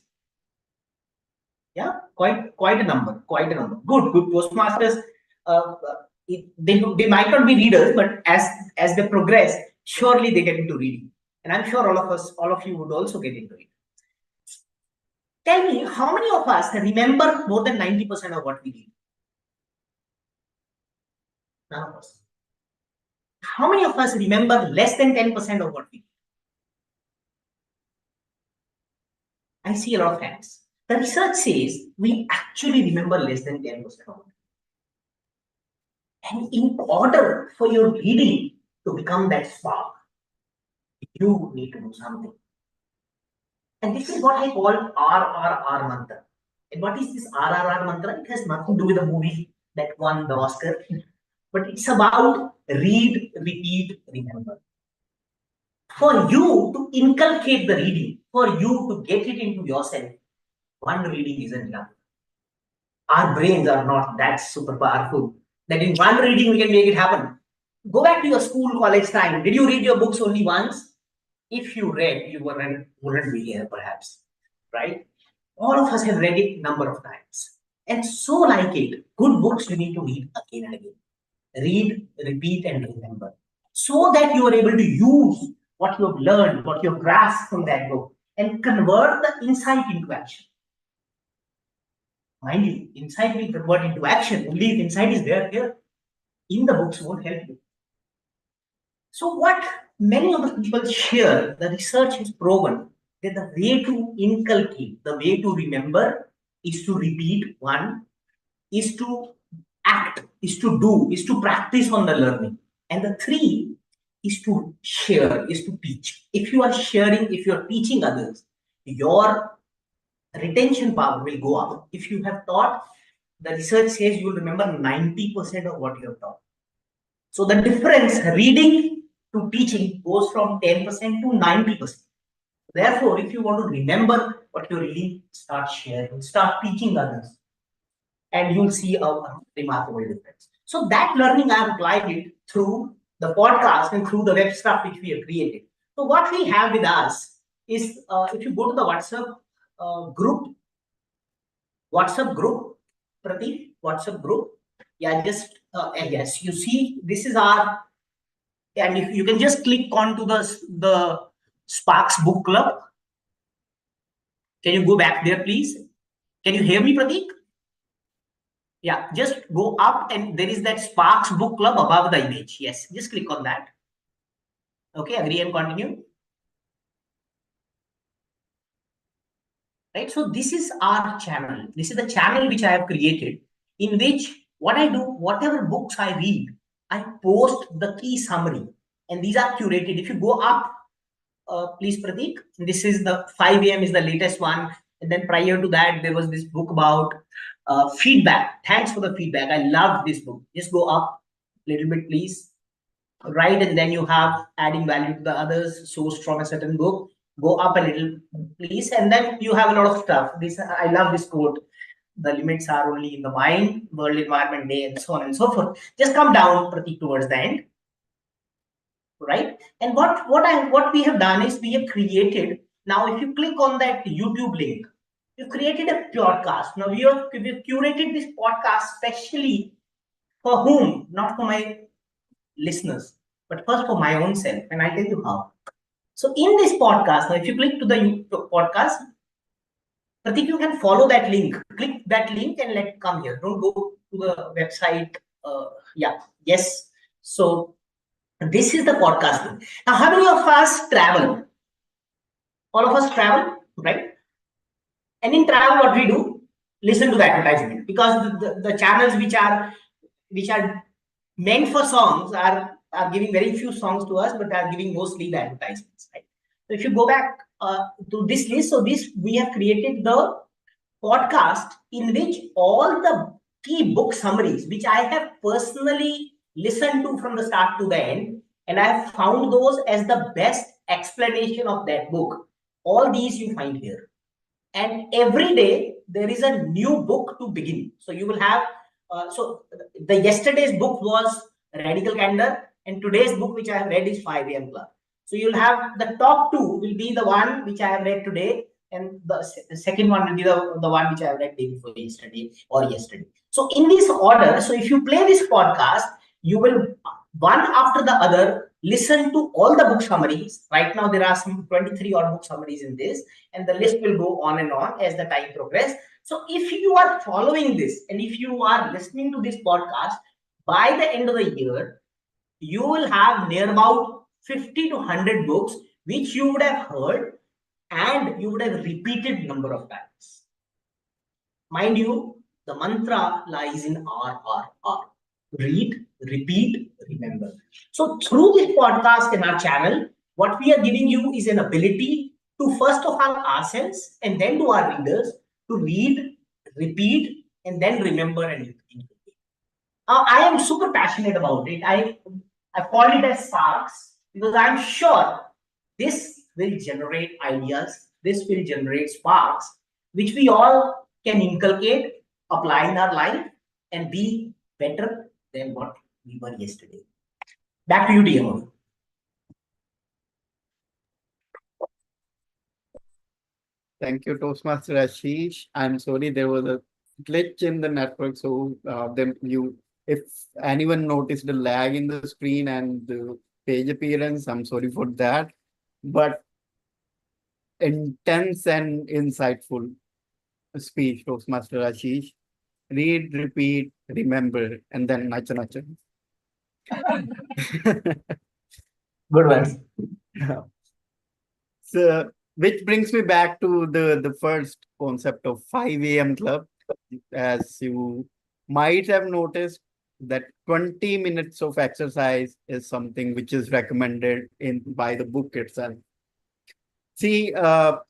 Yeah, quite a number. Good. Toastmasters, they might not be readers, but as they progress, surely they get into reading. And I'm sure all of you would also get into it. Tell me, how many of us remember more than 90% of what we read? None of us. How many of us remember less than 10% of what we read? I see a lot of hands. The research says we actually remember less than 10% of it. And in order for your reading to become that spark, you need to do something. And this is what I call RRR mantra. And what is this RRR mantra? It has nothing to do with the movie that won the Oscar. But it's about read, repeat, remember. For you to inculcate the reading, for you to get it into yourself, one reading isn't enough. Our brains are not that super powerful that in one reading we can make it happen. Go back to your school, college time. Did you read your books only once? If you read, you wouldn't be here, perhaps, right? All of us have read it number of times. And so like it, good books you need to read again and again. Read, repeat, and remember. So that you are able to use what you have learned, what you have grasped from that book, and convert the insight into action. Mind you, insight will convert into action only if insight is there here. In the books won't help you. So what many of the people share, the research has proven that the way to inculcate, the way to remember is to repeat one, is to act, is to do, is to practice on the learning. And the three is to share, is to teach. If you are sharing, if you are teaching others, your retention power will go up. If you have taught, the research says you will remember 90% of what you have taught. So the difference, reading to teaching, goes from 10% to 90%. Therefore, if you want to remember what you're reading, start sharing, start teaching others, and you'll see a remarkable difference. So that learning, I have applied it through the podcast and through the web stuff which we have created. So what we have with us is, if you go to the WhatsApp group, Pratik, WhatsApp group. Yeah, just yes, you see, this is our, and if you can just click on to the Sparks Book Club. Can you go back there, please? Can you hear me, Pratik? Yeah, just go up and there is that Sparks Book Club above the image. Yes, just click on that. Okay, agree and continue. Right, so this is our channel. This is the channel which I have created, in which what I do, whatever books I read, I post the key summary, and these are curated. If you go up, please, Pratik, this is the 5 a.m. is the latest one, and then prior to that there was this book about feedback. Thanks for the feedback. I love this book. Just go up a little bit, please. Right, and then you have adding value to the others, sourced from a certain book. Go up a little, please, and then you have a lot of stuff. This, I love this quote: "The limits are only in the mind." World Environment Day, and so on and so forth. Just come down, Pratik, towards the end. Right, and what we have done is we have created. Now, if you click on that YouTube link, we've created a podcast. Now we've curated this podcast specially for whom? Not for my listeners, but first for my own self, and I'll tell you how. So in this podcast, now if you click to the YouTube podcast, Pratik, you can follow that link. Click that link and let it come here. Don't go to the website. Yeah, yes. So this is the podcast link. Now, how many of us travel? All of us travel, right? And in travel, what we do? Listen to the advertisement, because the channels which are meant for songs are giving very few songs to us, but are giving mostly the advertisements, right? So if you go back to this list, so this we have created the podcast in which all the key book summaries, which I have personally listened to from the start to the end, and I have found those as the best explanation of that book. All these you find here. And every day there is a new book to begin. So you will have, so the yesterday's book was Radical Candor, and today's book which I have read is 5 a.m. Club. So you'll have the top two will be the one which I have read today, and the second one will be the one which I have read day before yesterday or yesterday. So in this order, so if you play this podcast, you will one after the other listen to all the book summaries. Right now there are some 23 odd book summaries in this, and the list will go on and on as the time progresses. So if you are following this and if you are listening to this podcast, by the end of the year, you will have near about 50 to 100 books which you would have heard and you would have repeated number of times. Mind you, the mantra lies in RRR. Read, repeat, remember. So through this podcast in our channel, what we are giving you is an ability to first of all ourselves and then to our readers to read, repeat, and then remember and repeat. I am super passionate about it. I call it as sparks because I'm sure this will generate ideas. This will generate sparks, which we all can inculcate, apply in our life, and be better than what we were yesterday. Back to you, DMO. Thank you, Toastmaster Ashish. I'm sorry there was a glitch in the network, so if anyone noticed the lag in the screen and the page appearance, I'm sorry for that. But intense and insightful speech, Toastmaster Ashish. Read, repeat, remember, and then nacha nacha. Good ones. So, which brings me back to the first concept of 5 a.m. club. As you might have noticed, that 20 minutes of exercise is something which is recommended in by the book itself. See, fellow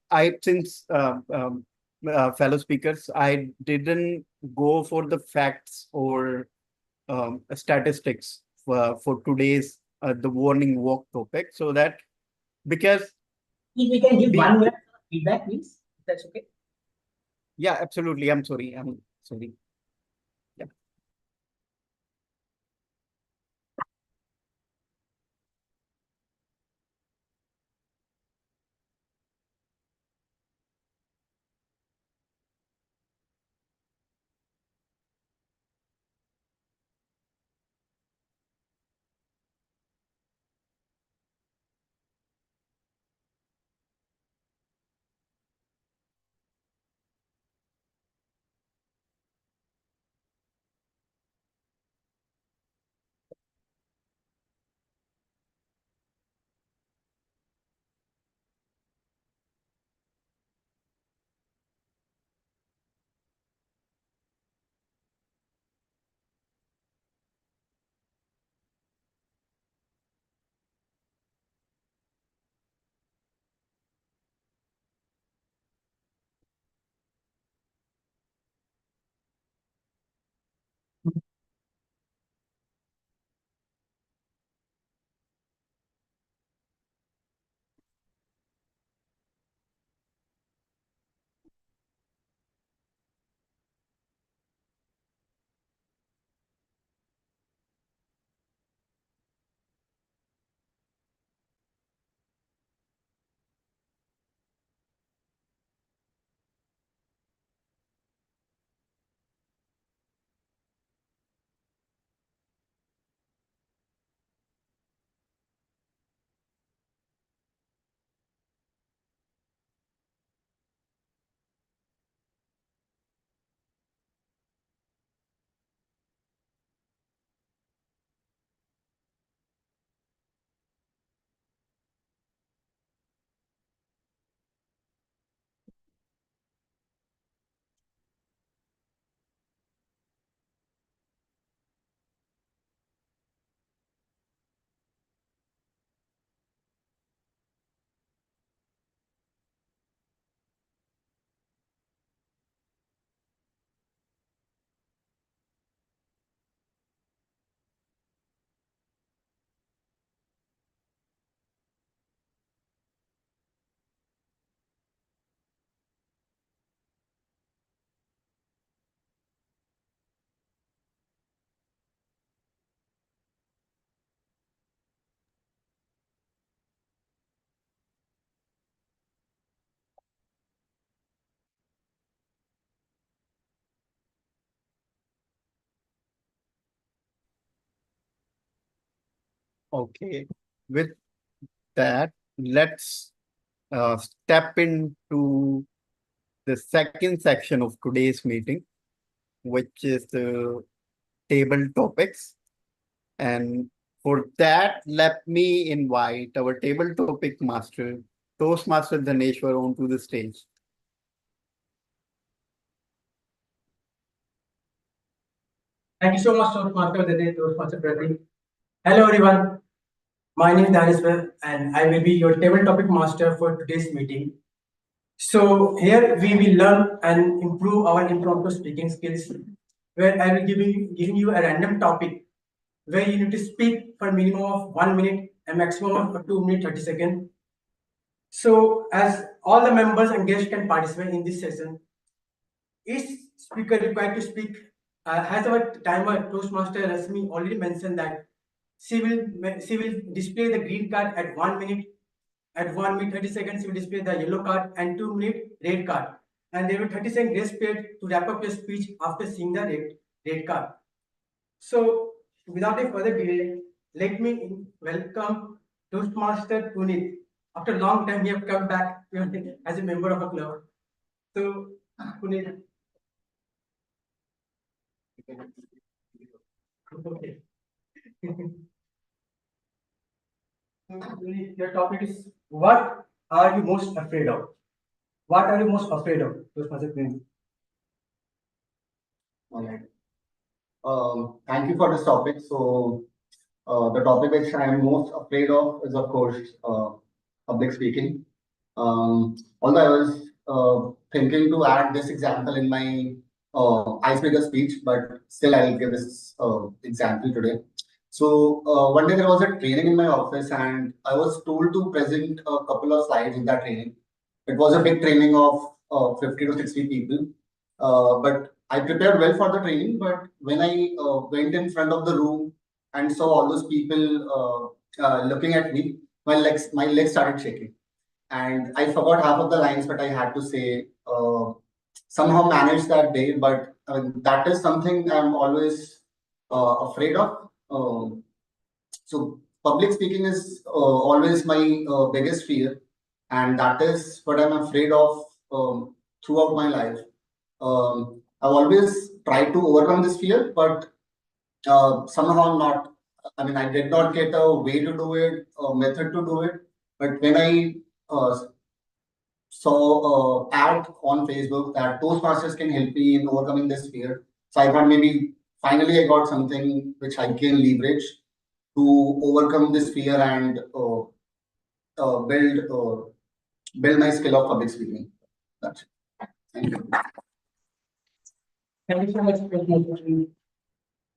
speakers, I didn't go for the facts or statistics for today's the warning walk topic, so that because If we can give 1 minute feedback, please. If that's okay. yeah, absolutely. I'm sorry. Yeah. Okay. With that, let's step into the second section of today's meeting, which is the table topics. And for that, let me invite our table topic master, Toastmaster Dhaneshwar, onto the stage. Thank you so much, Toastmaster Dede, Toastmaster Pratik. Hello, everyone. My name is Daniswar, and I will be your table topic master for today's meeting. So here we will learn and improve our impromptu speaking skills where I will giving you a random topic where you need to speak for a minimum of 1 minute, a maximum of 2 minutes 30 seconds. So, as all the members and guests can participate in this session, each speaker required to speak. Has our timer Toastmaster Rasmi already mentioned that she will display the green card at 1 minute. At 1 minute 30 seconds, she will display the yellow card and 2 minute red card. And there will 30-second grace period to wrap up your speech after seeing the red card. So, without a further delay, let me welcome Toastmaster Puneet. After a long time, he have come back as a member of a club. So, Puneet. Okay. Puneet, your topic is what are you most afraid of? What are you most afraid of? Toastmaster Puneet. All right. Thank you for this topic. So, the topic which I am most afraid of is, of course, public speaking. Although I was thinking to add this example in my icebreaker speech, but still I'll give this example today. So, one day there was a training in my office, and I was told to present a couple of slides in that training. It was a big training of 50 to 60 people. But I prepared well for the training. But when I went in front of the room and saw all those people looking at me, my legs started shaking, and I forgot half of the lines that I had to say. Somehow managed that day, but that is something I'm always afraid of. So public speaking is always my biggest fear, and that is what I'm afraid of throughout my life. I've always tried to overcome this fear, but somehow not. I mean, I did not get a way to do it, a method to do it. But when I saw ad on Facebook that Toastmasters can help me in overcoming this fear, so I thought maybe finally I got something which I can leverage to overcome this fear and build my skill of public speaking. That's it. Thank you. Thank you so much.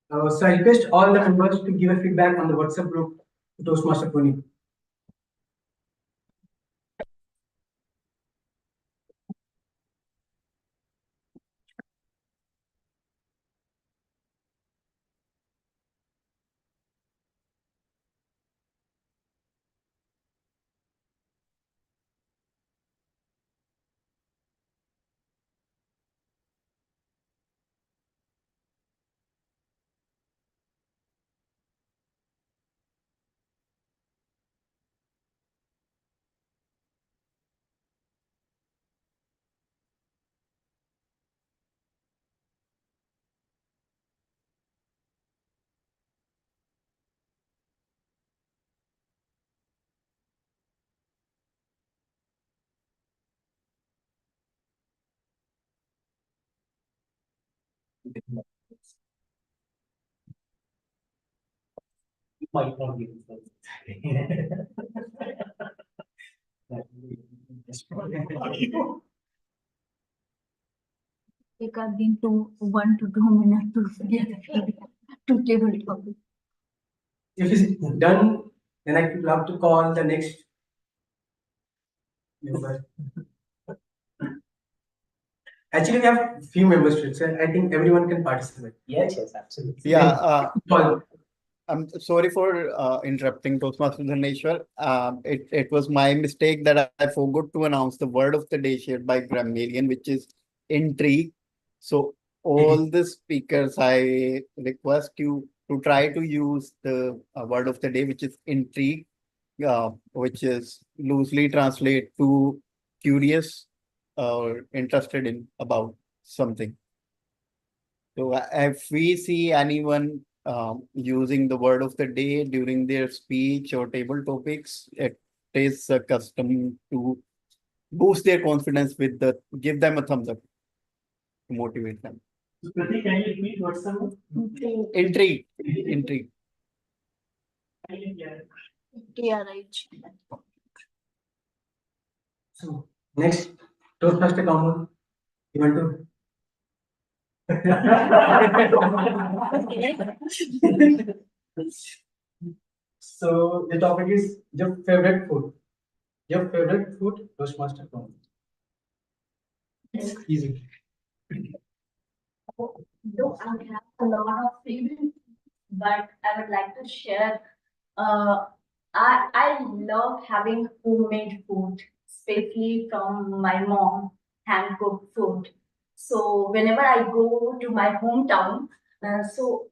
So I request all the members to give a feedback on the WhatsApp group to Toastmaster Puneet. You might not be Take again to 1 to 2 minutes to get the feedback to table topic. If it's done, then I would love to call the next member. Actually, we have few members to it, so I think everyone can participate. Yes, absolutely. Yeah. Call. I'm sorry for interrupting Toastmaster Dhaneshwar. It was my mistake that I forgot to announce the word of the day shared by Grammarian, which is intrigue. So all the speakers, I request you to try to use the word of the day, which is intrigue, which is loosely translate to curious or interested in about something. So if we see anyone using the word of the day during their speech or table topics, it is a custom to boost their confidence with give them a thumbs up to motivate them. Pratik, can you repeat what's the word? Intrigue. Intrigue. TRH. So next, Toastmaster Kamal, you want to? So the topic is your favorite food. Your favorite food, Toastmaster Komal. It's easy. Though I have a lot of favorites, but I would like to share. Uh, I love having homemade food, especially from my mom, hand cooked food. So whenever I go to my hometown, so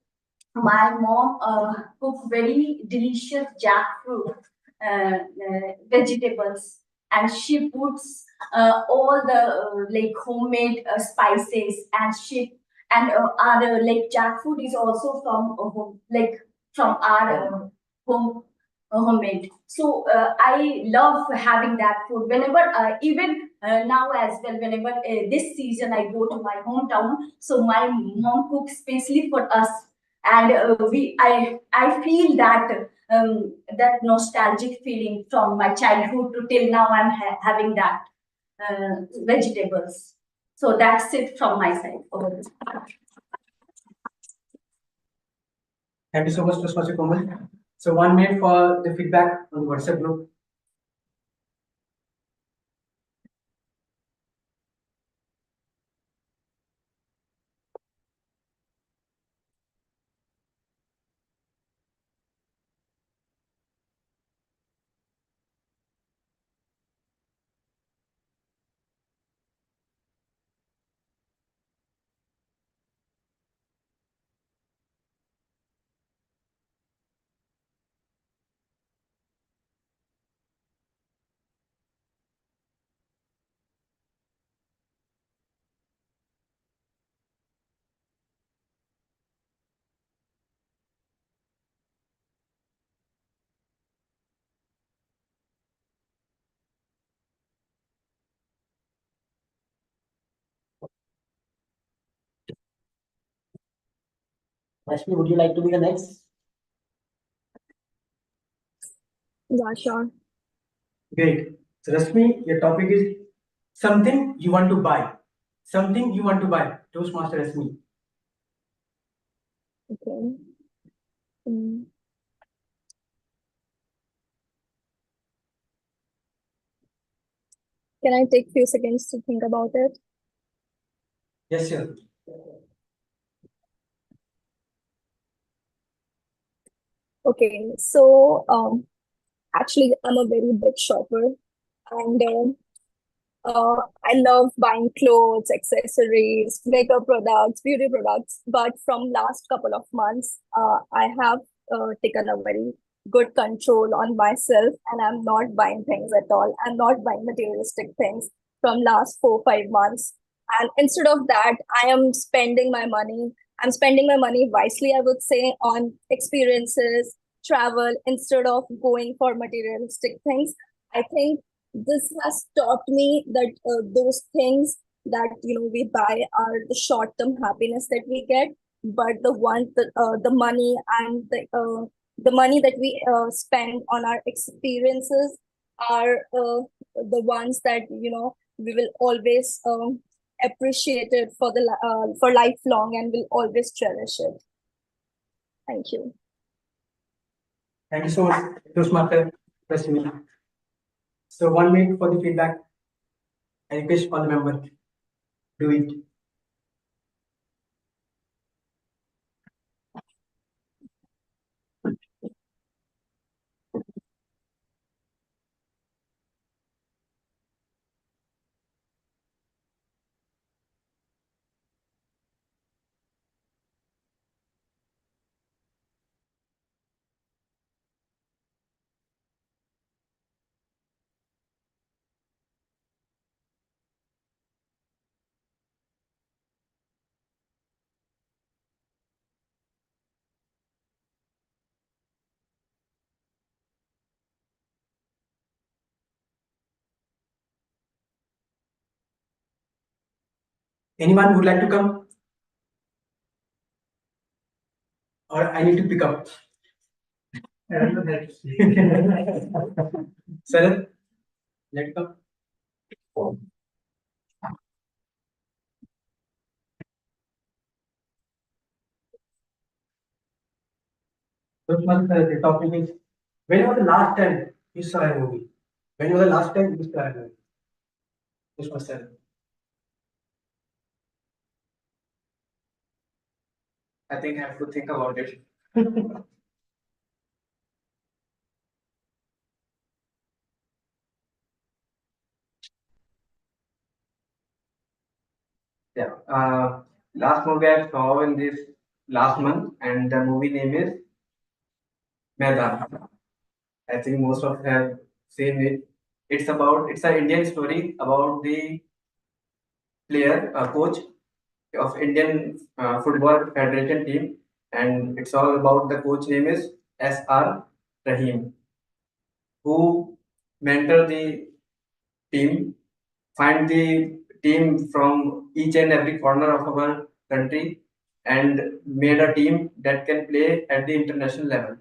my mom cooks very delicious jackfruit vegetables, and she puts all the like homemade spices, and she and our like jackfruit is also from home, like from our home homemade. So I love having that food whenever, even now as well. Whenever this season I go to my hometown, so my mom cooks especially for us, and I feel that that nostalgic feeling from my childhood to till now. I'm having that vegetables. So that's it from my side over this. Thank you so much, Toastmaster Komal. So 1 minute for the feedback on the WhatsApp group. Rashmi, would you like to be the next? Yeah, sure. Great. So Rashmi, your topic is something you want to buy. Something you want to buy. Toastmaster Rashmi. Okay. Mm. Can I take few seconds to think about it? Yes, sir. Okay, so actually I'm a very big shopper, and I love buying clothes, accessories, makeup products, beauty products. But from last couple of months, I have taken a very good control on myself, and I'm not buying things at all. I'm not buying materialistic things from last 4 5 months. And instead of that, I am spending my money. I'm spending my money wisely, I would say, on experiences, travel, instead of going for materialistic things. I think this has taught me that those things that we buy are the short term happiness that we get, but the money and the money that we spend on our experiences are the ones that we will always appreciate it for lifelong, and will always cherish it. Thank you. Thank you so much, Toastmaster Rashmi. So 1 minute for the feedback. I request all the members do it. Anyone would like to come? Or I need to pick up? I don't know that. Sir, let come. The topic is, when was the last time you saw a movie? When was the last time you saw a movie? Toastmaster. I think I have to think about it. Yeah. Last movie I saw in this last month, and the movie name is Maidan. I think most of you have seen it. It's an Indian story about the player, coach of Indian Football Federation team, and it's all about the coach name is S.R. Rahim, who mentor the team, find the team from each and every corner of our country, and made a team that can play at the international level.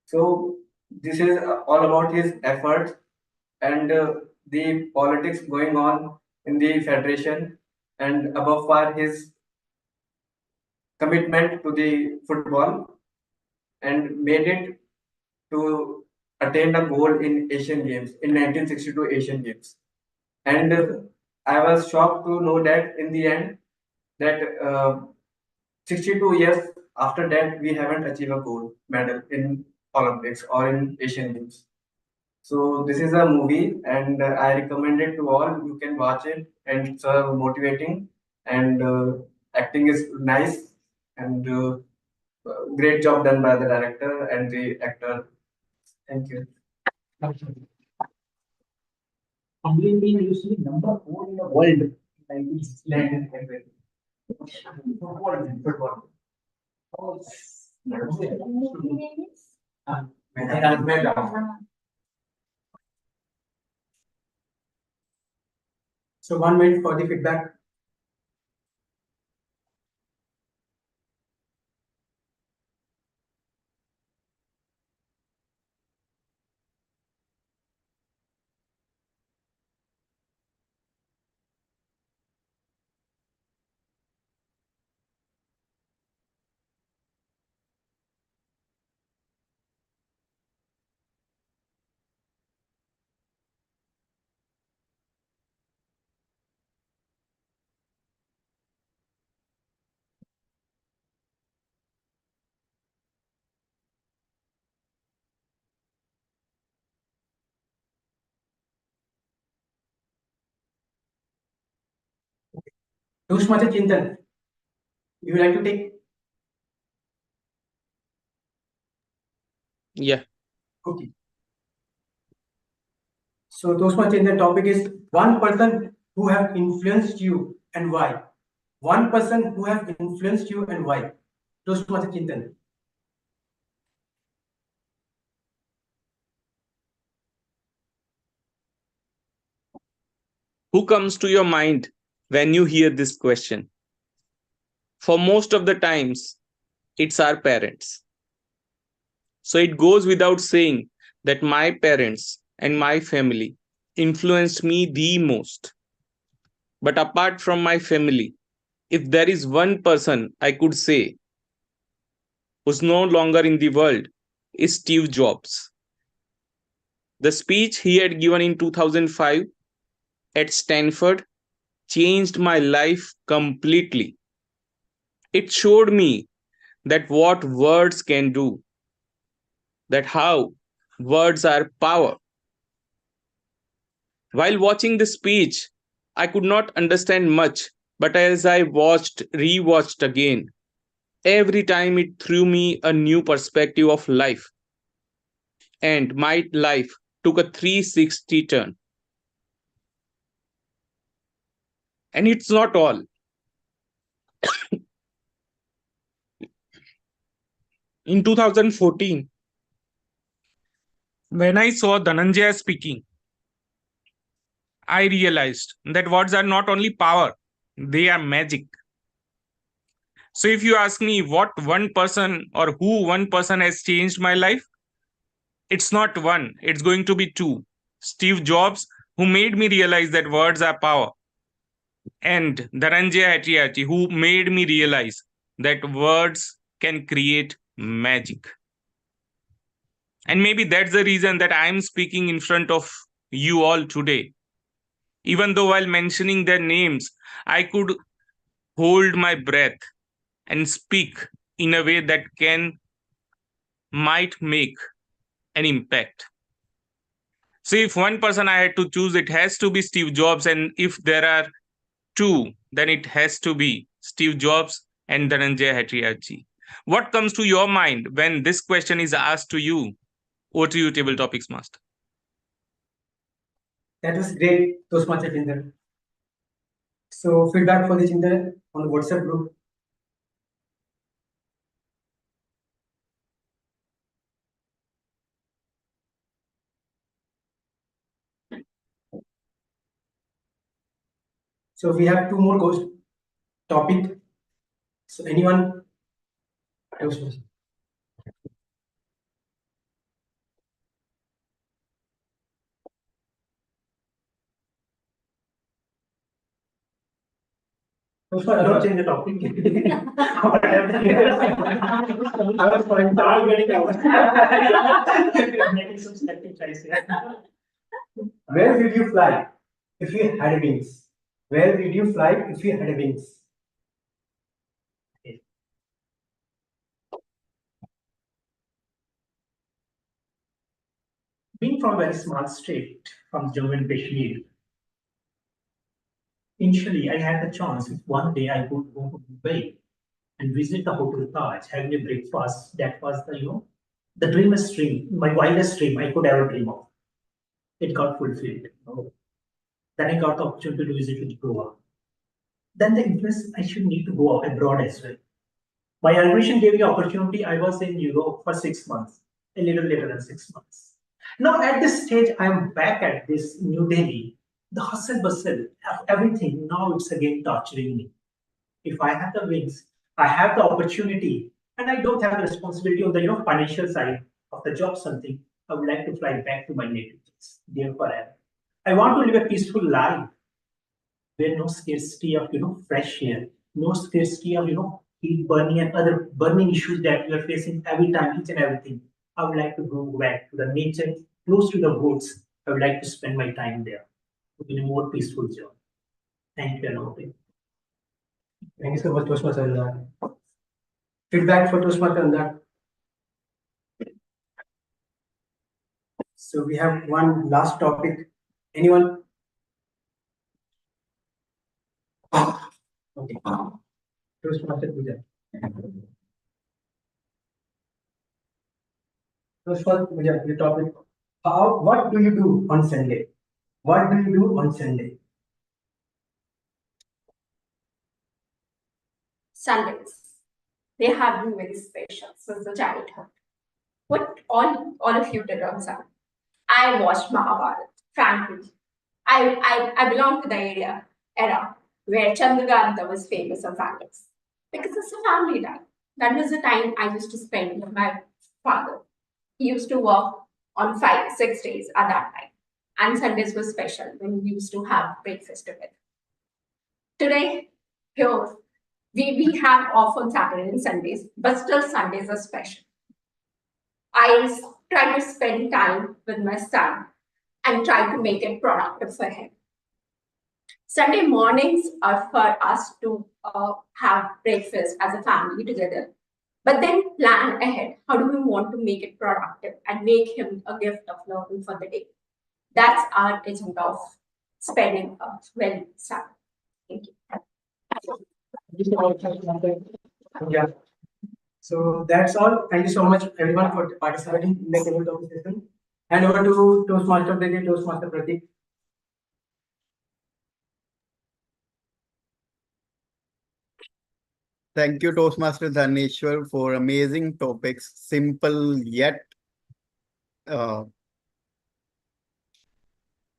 So this is all about his efforts and the politics going on in the federation, and above far his commitment to the football, and made it to attain a goal in Asian Games in 1962 Asian Games. And I was shocked to know that in the end that 62 years after that we haven't achieved a gold medal in Olympics or in Asian Games. So this is a movie, and I recommend it to all. You can watch it, and it's motivating, and acting is nice, and great job done by the director and the actor. Thank you. Humbling being used to be number 4 in the world in 1969 and February. Football. So 1 minute for the feedback. Toastmaster Chintan, you would like to take? Yeah. Okay. So Toastmaster Chintan topic is one person who have influenced you and why. One person who have influenced you and why. Toastmaster Chintan. Who comes to your mind when you hear this question? For most of the times, it's our parents. So it goes without saying that my parents and my family influenced me the most. But apart from my family, if there is one person I could say who's no longer in the world, is Steve Jobs. The speech he had given in 2005 at Stanford changed my life completely. It showed me that what words can do, that how words are power. While watching the speech, I could not understand much, but as I rewatched again, every time it threw me a new perspective of life. And my life took a 360 turn. And it's not all. In 2014, when I saw Dhananjaya speaking, I realized that words are not only power, they are magic. So if you ask me what one person or who one person has changed my life, it's not one, it's going to be two. Steve Jobs, who made me realize that words are power, and Dhananjaya Hettiarchi, who made me realize that words can create magic. And maybe that's the reason that I'm speaking in front of you all today. Even though while mentioning their names, I could hold my breath and speak in a way that might make an impact. So if one person I had to choose, it has to be Steve Jobs. And if there are two, then it has to be Steve Jobs and Dhananjay Hettiarji. What comes to your mind when this question is asked to you? Over to you, Table Topics Master. That was great, Toastmaster Jinder. So feedback for the Jinder on the WhatsApp group. So we have two more topic. So anyone? Don't change the topic. I was going to getting out. Making some selective choice here. Where did you fly if you had wings? Where did you fly if you had wings? Being from a very small state from Jammu and Kashmir, initially I had the chance if one day I would go to Dubai and visit the Hotel Taj, having a breakfast. That was the dreamest dream, my wildest dream I could ever dream of. It got fulfilled. Then I got the opportunity to visit Goa. Then the interest I should need to go abroad as well. My organization gave me opportunity. I was in Europe for 6 months, a little later than 6 months. Now at this stage, I am back at this New Delhi. The hustle bustle of everything. Now it's again torturing me. If I have the wings, I have the opportunity, and I don't have the responsibility on the financial side of the job. Something I would like to fly back to my native place, there forever. I want to live a peaceful life where no scarcity of fresh air, no scarcity of heat burning and other burning issues that we are facing every time, each and everything. I would like to go back to the nature, close to the woods. I would like to spend my time there in a more peaceful job. Thank you, Anupam. Thank you so much, Toastmaster, on that. Feedback for Toastmaster on that. So we have one last topic. Anyone? Okay. Toastmaster Puja. Toastmaster Puja, the topic. What do you do on Sunday? What do you do on Sunday? Sundays. They have been very special since the childhood. What all of you did on Sunday? I watched Mahabharata. Frankly, I belong to the era where Chandrakanta was famous on Sundays because it's a family time. That was the time I used to spend with my father. He used to work on 5-6 days at that time, and Sundays was special when we used to have breakfast together. Today, here we have off on Saturday and Sundays, but still Sundays are special. I try to spend time with my son and try to make it productive for him. Sunday mornings are for us to have breakfast as a family together, but then plan ahead. How do we want to make it productive and make him a gift of learning for the day? That's our agenda of spending a well Sunday. Thank you. Yeah. So that's all. Thank you so much, everyone, for participating in the table topic session. And over to Toastmaster Pratik, Toastmaster Pratik. Thank you, Toastmaster Dhaneshwar, for amazing topics, simple yet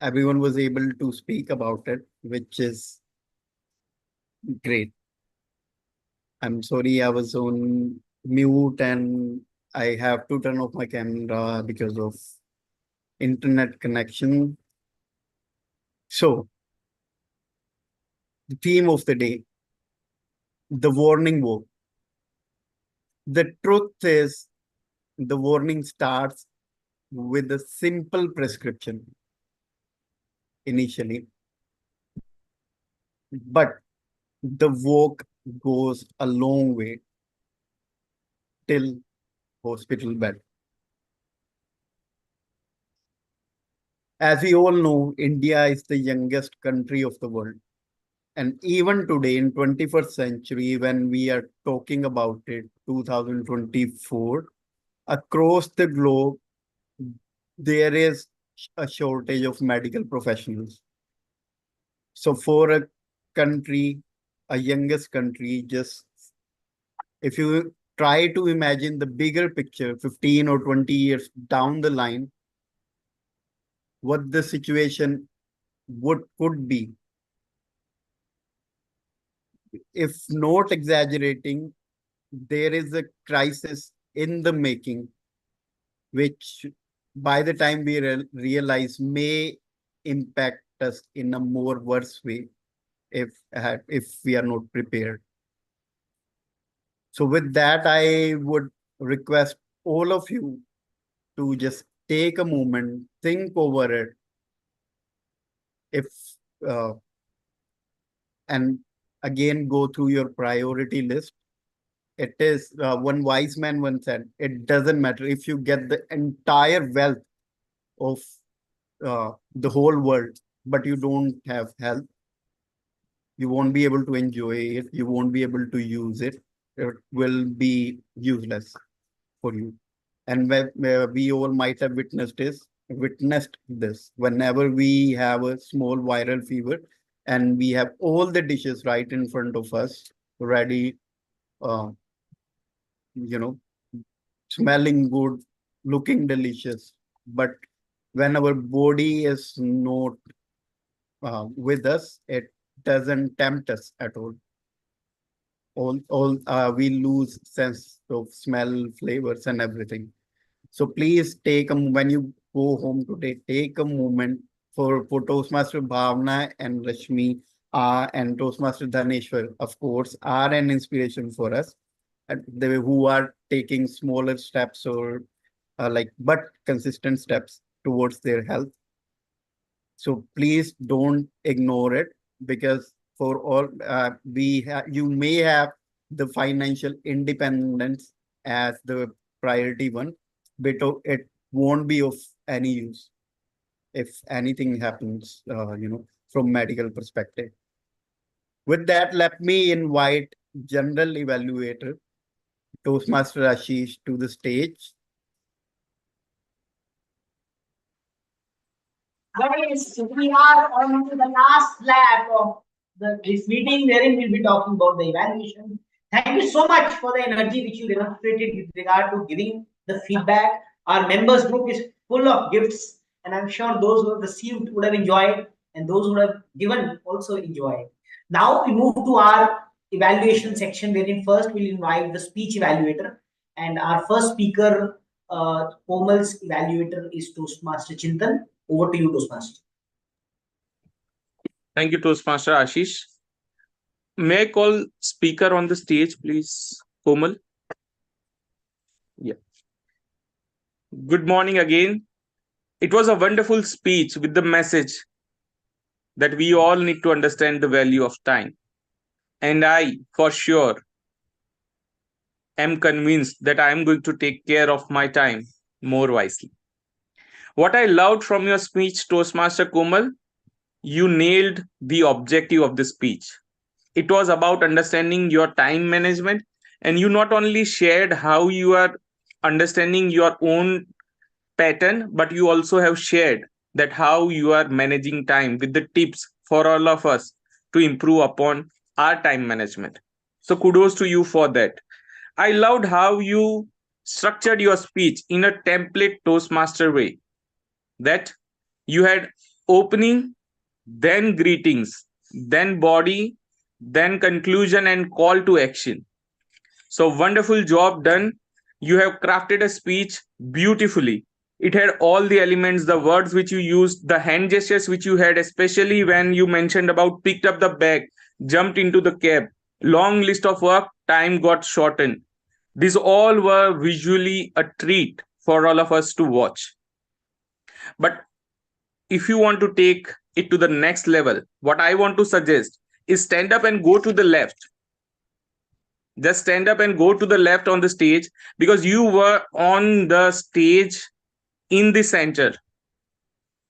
everyone was able to speak about it, which is great. I'm sorry I was on mute and I have to turn off my camera because of internet connection. So, the theme of the day, the warning vote. The truth is, the warning starts with a simple prescription initially, but the walk goes a long way till hospital bed. As we all know, India is the youngest country of the world. And even today, in 21st century, when we are talking about it, 2024, across the globe, there is a shortage of medical professionals. So for a country, a youngest country, just if you try to imagine the bigger picture, 15 or 20 years down the line, what the situation could be. If not exaggerating, there is a crisis in the making, which by the time we realize may impact us in a more worse way if we are not prepared. So with that, I would request all of you to just take a moment, think over it. If and again go through your priority list. It is one wise man once said, it doesn't matter if you get the entire wealth of the whole world, but you don't have health. You won't be able to enjoy it. You won't be able to use it. It will be useless for you. And where we all might have witnessed this whenever we have a small viral fever and we have all the dishes right in front of us ready, uh, smelling good, looking delicious. But when our body is not with us, it doesn't tempt us at all. We lose sense of smell, flavors, and everything. So please when you go home today, take a moment for Toastmaster Bhavna and Rashmi and Toastmaster Dhaneshwar, of course, are an inspiration for us. And who are taking smaller steps or but consistent steps towards their health. So please don't ignore it, because for all you may have the financial independence as the priority one, but it won't be of any use if anything happens, from medical perspective. With that, let me invite general evaluator Toastmaster Ashish to the stage. Guys, we are on to the last lap of this meeting, wherein we'll be talking about the evaluation. Thank you so much for the energy which you demonstrated with regard to giving the feedback. Our members group is full of gifts, and I'm sure those who have received would have enjoyed, and those who have given also enjoy. Now we move to our evaluation section, wherein first we'll invite the speech evaluator, and our first speaker, Komal's evaluator, is Toastmaster Chintan. Over to you, Toastmaster. Thank you, Toastmaster Ashish. May I call speaker on the stage, please, Komal? Yeah. Good morning again. It was a wonderful speech with the message that we all need to understand the value of time. And I, for sure, am convinced that I am going to take care of my time more wisely. What I loved from your speech, Toastmaster Komal, you nailed the objective of the speech. It was about understanding your time management, and you not only shared how you are understanding your own pattern, but you also have shared that how you are managing time with the tips for all of us to improve upon our time management. So kudos to you for that. I loved how you structured your speech in a template Toastmaster way, that you had opening, then greetings, then body, then conclusion and call to action. So wonderful job done. You have crafted a speech beautifully. It had all the elements, the words which you used, the hand gestures which you had, especially when you mentioned about picked up the bag, jumped into the cab, long list of work, time got shortened. These all were visually a treat for all of us to watch. But if you want to take it to the next level, what I want to suggest is stand up and go to the left. Just stand up and go to the left on the stage, because you were on the stage in the center.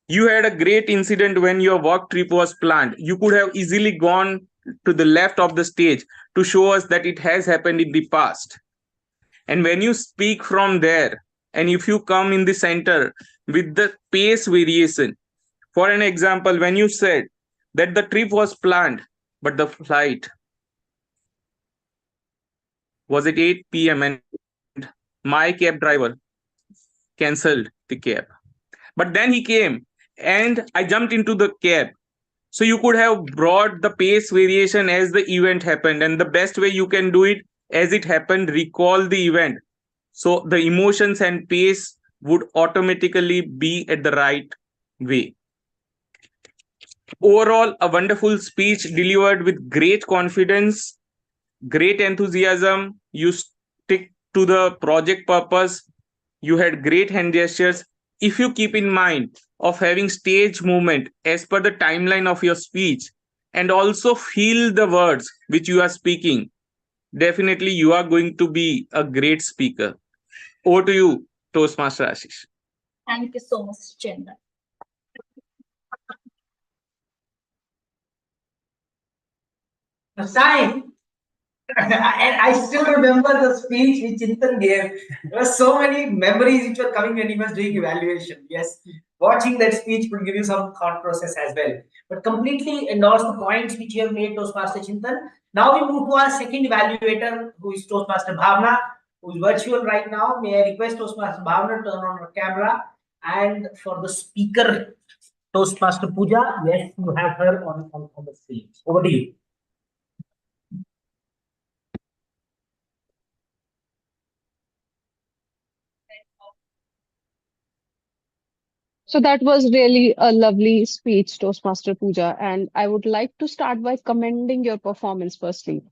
You had a great incident when your work trip was planned. You could have easily gone to the left of the stage to show us that it has happened in the past. And when you speak from there, and if you come in the center with the pace variation, for an example, when you said that the trip was planned, but the flight was at 8 p.m. and my cab driver cancelled the cab. But then he came and I jumped into the cab. So you could have brought the pace variation as the event happened. And the best way you can do it as it happened, recall the event. So the emotions and pace would automatically be at the right way. Overall, a wonderful speech delivered with great confidence, great enthusiasm. You stick to the project purpose. You had great hand gestures. If you keep in mind of having stage movement as per the timeline of your speech and also feel the words which you are speaking, definitely you are going to be a great speaker. Over to you, Toastmaster Ashish. Thank you so much, Chandra. First time. And I still remember the speech which Chintan gave. There were so many memories which were coming when he was doing evaluation. Yes, watching that speech could give you some thought process as well. But completely endorse the points which you have made, Toastmaster Chintan. Now we move to our second evaluator, who is Toastmaster Bhavna, who is virtual right now. May I request Toastmaster Bhavna to turn on her camera? And for the speaker, Toastmaster Pooja, yes, you have her on the screen. Over to you. So that was really a lovely speech, Toastmaster Pooja, and I would like to start by commending your performance firstly.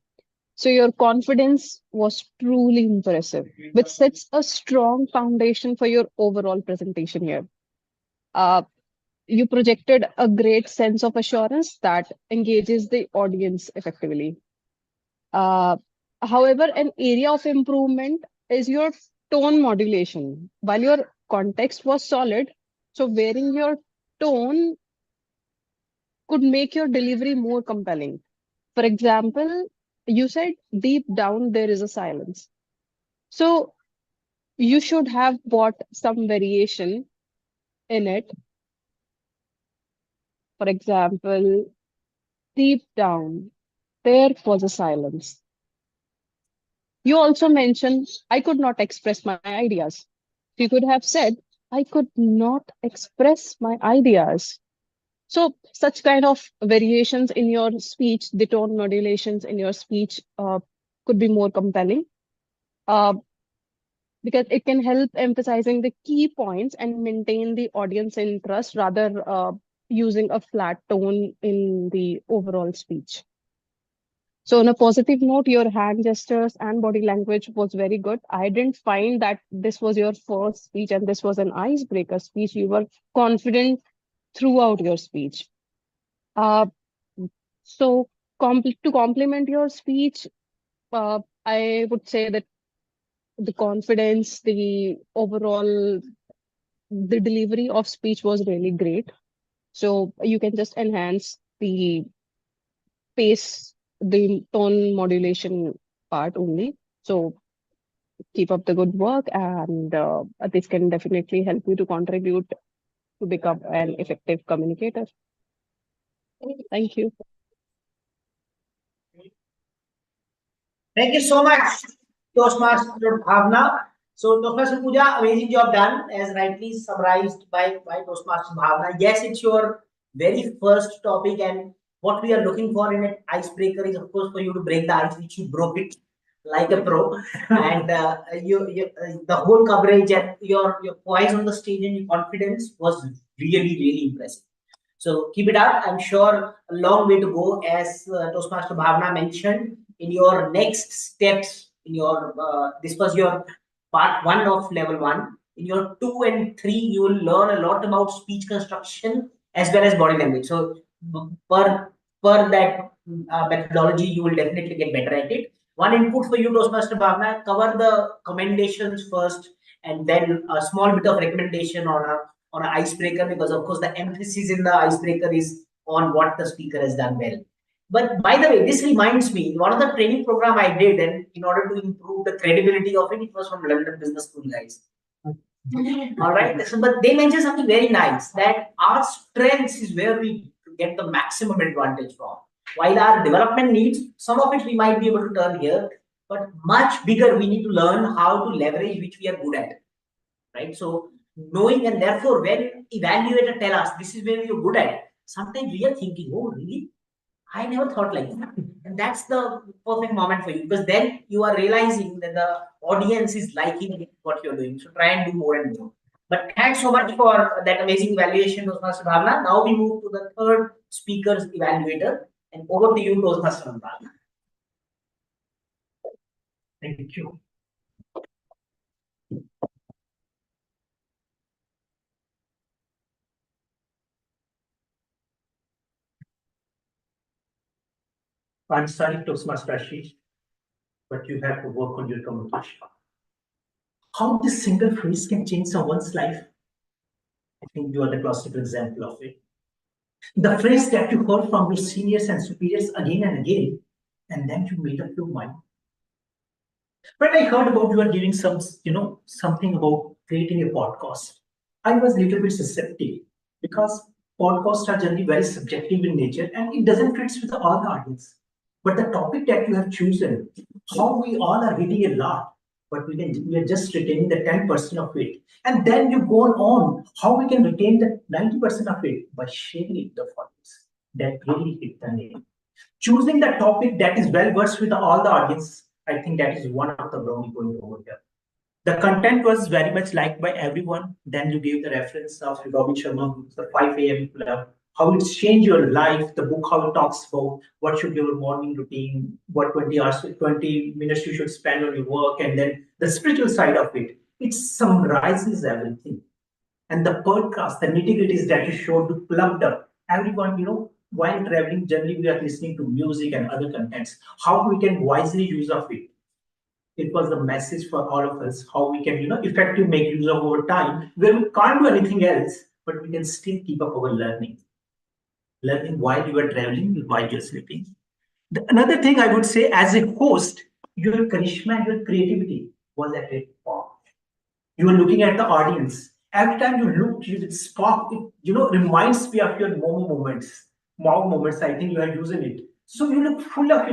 So your confidence was truly impressive, which sets a strong foundation for your overall presentation here. Uh, you projected a great sense of assurance that engages the audience effectively. Uh, However, an area of improvement is your tone modulation. While your context was solid, so varying your tone could make your delivery more compelling. For example, you said deep down there is a silence. So you should have brought some variation in it. For example, deep down there was a silence. You also mentioned I could not express my ideas. You could have said I could not express my ideas. So such kind of variations in your speech, the tone modulations in your speech could be more compelling uh, because it can help emphasizing the key points and maintain the audience interest rather using a flat tone in the overall speech. So on a positive note, your hand gestures and body language was very good. I didn't find that this was your first speech and this was an icebreaker speech. You were confident throughout your speech. So to complement your speech, I would say that the confidence, the overall, the delivery of speech was really great. So you can just enhance the pace, the tone modulation part only. So keep up the good work, and this can definitely help you to contribute to become an effective communicator. Thank you. Thank you so much, Toastmaster Bhavna. So, Toastmaster Pooja, amazing job done, as rightly summarized by Toastmaster Bhavna. Yes, it's your very first topic, and what we are looking for in an icebreaker is, of course, for you to break the ice, which you broke it like a pro. And the whole coverage and your poise on the stage and your confidence was really, really impressive. So keep it up. I'm sure a long way to go, as Toastmaster Bhavna mentioned. In your next steps in your this was your part 1 of level 1. In your 2 and 3, you will learn a lot about speech construction as well as body language. So per that methodology, you will definitely get better at it. One input for you, Toastmaster Bhavna, cover the commendations first, and then a small bit of recommendation on an icebreaker, because of course the emphasis in the icebreaker is on what the speaker has done well. But by the way, this reminds me, one of the training program I did, and in order to improve the credibility of it, it was from London Business School guys. All right. So, but they mentioned something very nice, that our strengths is where we get the maximum advantage from. While our development needs, some of it we might be able to turn here, but much bigger we need to learn how to leverage which we are good at. Right. So knowing, and therefore when evaluator tell us this is where you're good at, sometimes we are thinking, oh really? I never thought like that. And that's the perfect moment for you, because then you are realizing that the audience is liking what you're doing. So try and do more and more. But thanks so much for that amazing evaluation, Toastmaster Bhavna. Now we move to the third speaker's evaluator. And over to you, Toastmaster Bhavna. Thank you. I'm studying Toastmaster Ashish, but you have to work on your communication. How this single phrase can change someone's life? I think you are the classical example of it. The phrase that you heard from your seniors and superiors again and again, and then you made up your mind. When I heard about you are giving something about creating a podcast, I was a little bit susceptible, because podcasts are generally very subjective in nature and it doesn't fit with all the audience. But the topic that you have chosen, how we all are reading a lot, but we are just retaining the 10% of it. And then you go on how we can retain the 90% of it by sharing it with the audience. That really hit the nail. Choosing the topic that is well versed with all the audience, I think that is one of the brownie point over here. The content was very much liked by everyone. Then you gave the reference of Robin Sharma, the 5 a.m. club, how it's changed your life, the book, how it talks about what should be your morning routine, what 20 minutes you should spend on your work, and then the spiritual side of it. It summarizes everything. And the podcast, the nitty-gritties that you showed, plugged up. Everyone, while traveling, generally we are listening to music and other contents. How we can wisely use of it. It was the message for all of us, how we can, effectively make use of our time, where we can't do anything else, but we can still keep up our learning. Learning while you are traveling, while you're sleeping. Another thing I would say, as a host, your charisma and your creativity was at a top. You were looking at the audience. Every time you looked, you spark. It reminds me of your moments. Wow moments. I think you are using it. So you look full of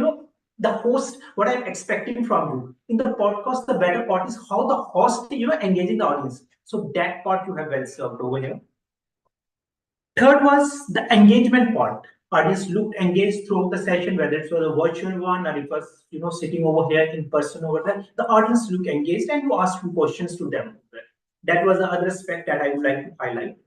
the host. What I'm expecting from you in the podcast. The better part is how the host engaging the audience. So that part you have well served over here. Third was the engagement part. Audience looked engaged throughout the session, whether it was a virtual one or it was sitting over here in person over there. The audience looked engaged and you asked few questions to them. That was the other aspect that I would like to highlight.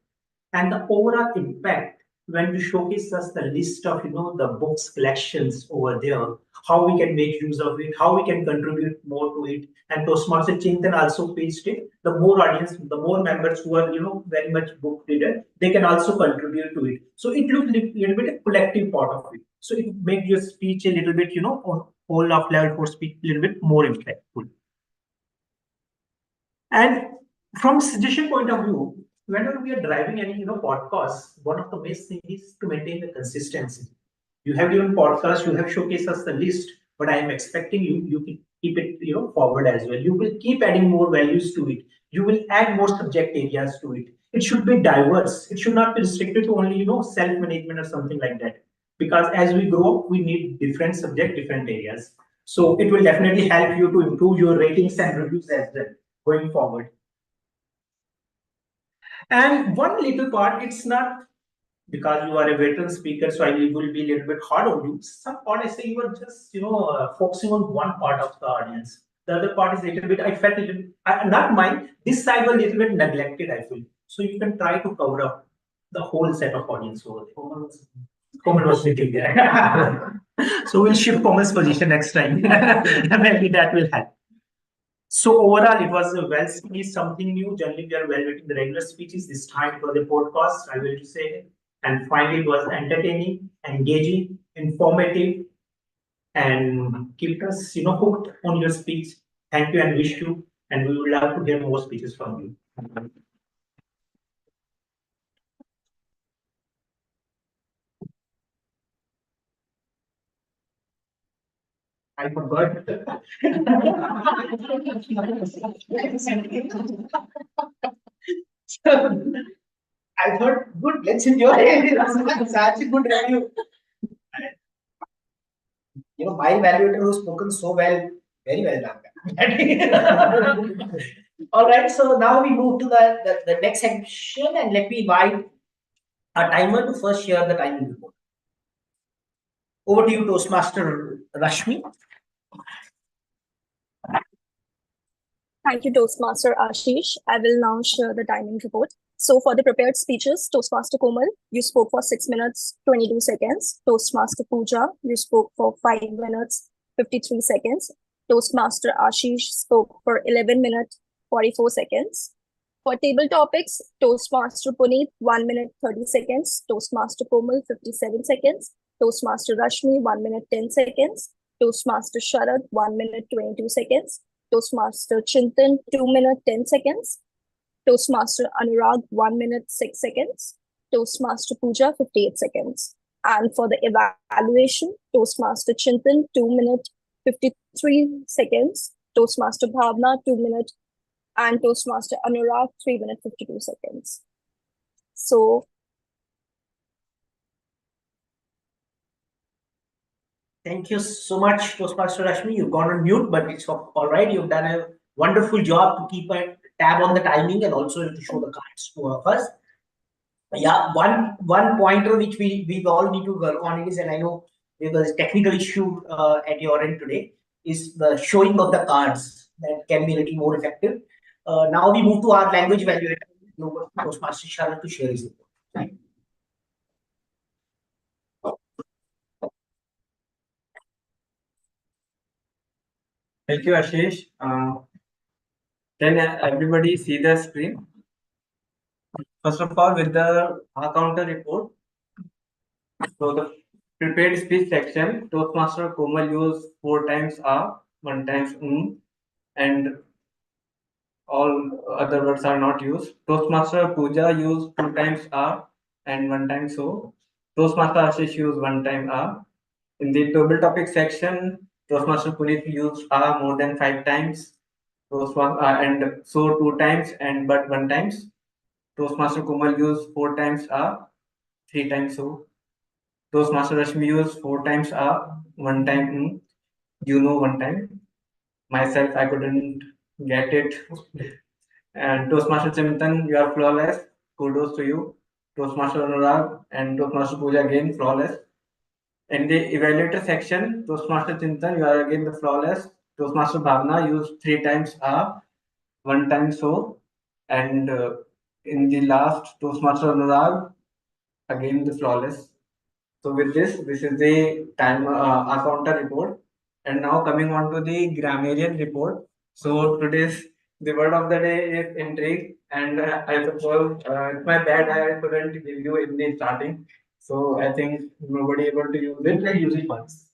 And the overall impact when you showcase us the list of the books collections over there, how we can make use of it, how we can contribute more to it. And Toastmaster Chintan also faced it. The more audience, the more members who are very much book reader, they can also contribute to it. So it looks a little bit a collective part of it. So it made your speech a little bit on whole of level 4 speech a little bit more impactful. And from a suggestion point of view, whenever we are driving any podcast, one of the best things is to maintain the consistency. You have your podcast, you have showcased us the list, but I am expecting you can keep it forward as well. You will keep adding more values to it. You will add more subject areas to it. It should be diverse. It should not be restricted to only self-management or something like that. Because as we grow, we need different subject, different areas. So it will definitely help you to improve your ratings and reviews as well going forward. And one little part, it's not because you are a veteran speaker, so I will be a little bit hard on you. Some part I say you are just focusing on one part of the audience. The other part is a little bit, I felt a little, not mine, this side was a little bit neglected, I feel. So you can try to cover up the whole set of audience over there. Komal was sitting there. So we'll shift Komal's position next time. Maybe that will help. So overall, it was a well speech, something new. Generally, we are evaluating the regular speeches. This time it was a podcast, I will say. And finally, it was entertaining, engaging, informative, and keep us, hooked on your speech. Thank you and wish you, and we would love to hear more speeches from you. I forgot. I thought, good, let's enjoy it. Such a good review. My evaluator who's spoken so well, very well done. All right, so now we move to the next section, and let me invite our timer to first share the timing report. Over to you, Toastmaster Rashmi. Thank you, Toastmaster Ashish. I will now share the timing report. So for the prepared speeches, Toastmaster Komal, you spoke for 6 minutes, 22 seconds. Toastmaster Pooja, you spoke for 5 minutes, 53 seconds. Toastmaster Ashish spoke for 11 minutes, 44 seconds. For table topics, Toastmaster Puneet, 1 minute, 30 seconds. Toastmaster Komal, 57 seconds. Toastmaster Rashmi, 1 minute, 10 seconds. Toastmaster Sharad, 1 minute, 22 seconds. Toastmaster Chintan, 2 minutes, 10 seconds. Toastmaster Anurag, 1 minute, 6 seconds. Toastmaster Pooja, 58 seconds. And for the evaluation, Toastmaster Chintan, 2 minutes, 53 seconds. Toastmaster Bhavna, 2 minutes. And Toastmaster Anurag, 3 minutes, 52 seconds. So, thank you so much, Toastmaster Rashmi. You've gone on mute, but it's all right. You've done a wonderful job to keep a tab on the timing and also to show the cards to us. Yeah, one pointer which we all need to work on is, and I know there was a technical issue at your end today, is the showing of the cards that can be a little more effective. Now we move to our language evaluator, Toastmaster Sharad, to share his report. Thank you, Ashish. Can everybody see the screen? First of all, with the counter report, so the prepared speech section, Toastmaster Komal used 4 times a, 1 times and all other words are not used. Toastmaster Pooja used 2 times a and 1 time so. Toastmaster Ashish used 1 time a. In the table topic section, Toastmaster Puneet used a more than 5 times. And so 2 times and but 1 times. Toastmaster Komal used 4 times a, 3 times so. Toastmaster Rashmi used 4 times a, 1 time 1 time. Myself, I couldn't get it. And Toastmaster Chintan, you are flawless. Kudos to you. Toastmaster Anurag and Toastmaster Pooja again flawless. In the evaluator section, Toastmaster Chintan, you are again the flawless. Toastmaster Bhavna used 3 times a, 1 time so. And in the last, Toastmaster Anurag, again the flawless. So with this is the time counter report. And now coming on to the grammarian report. So today's the word of the day is intrigue, and I suppose it's my bad I couldn't give you in the starting. So I think nobody able to use it. Like using once.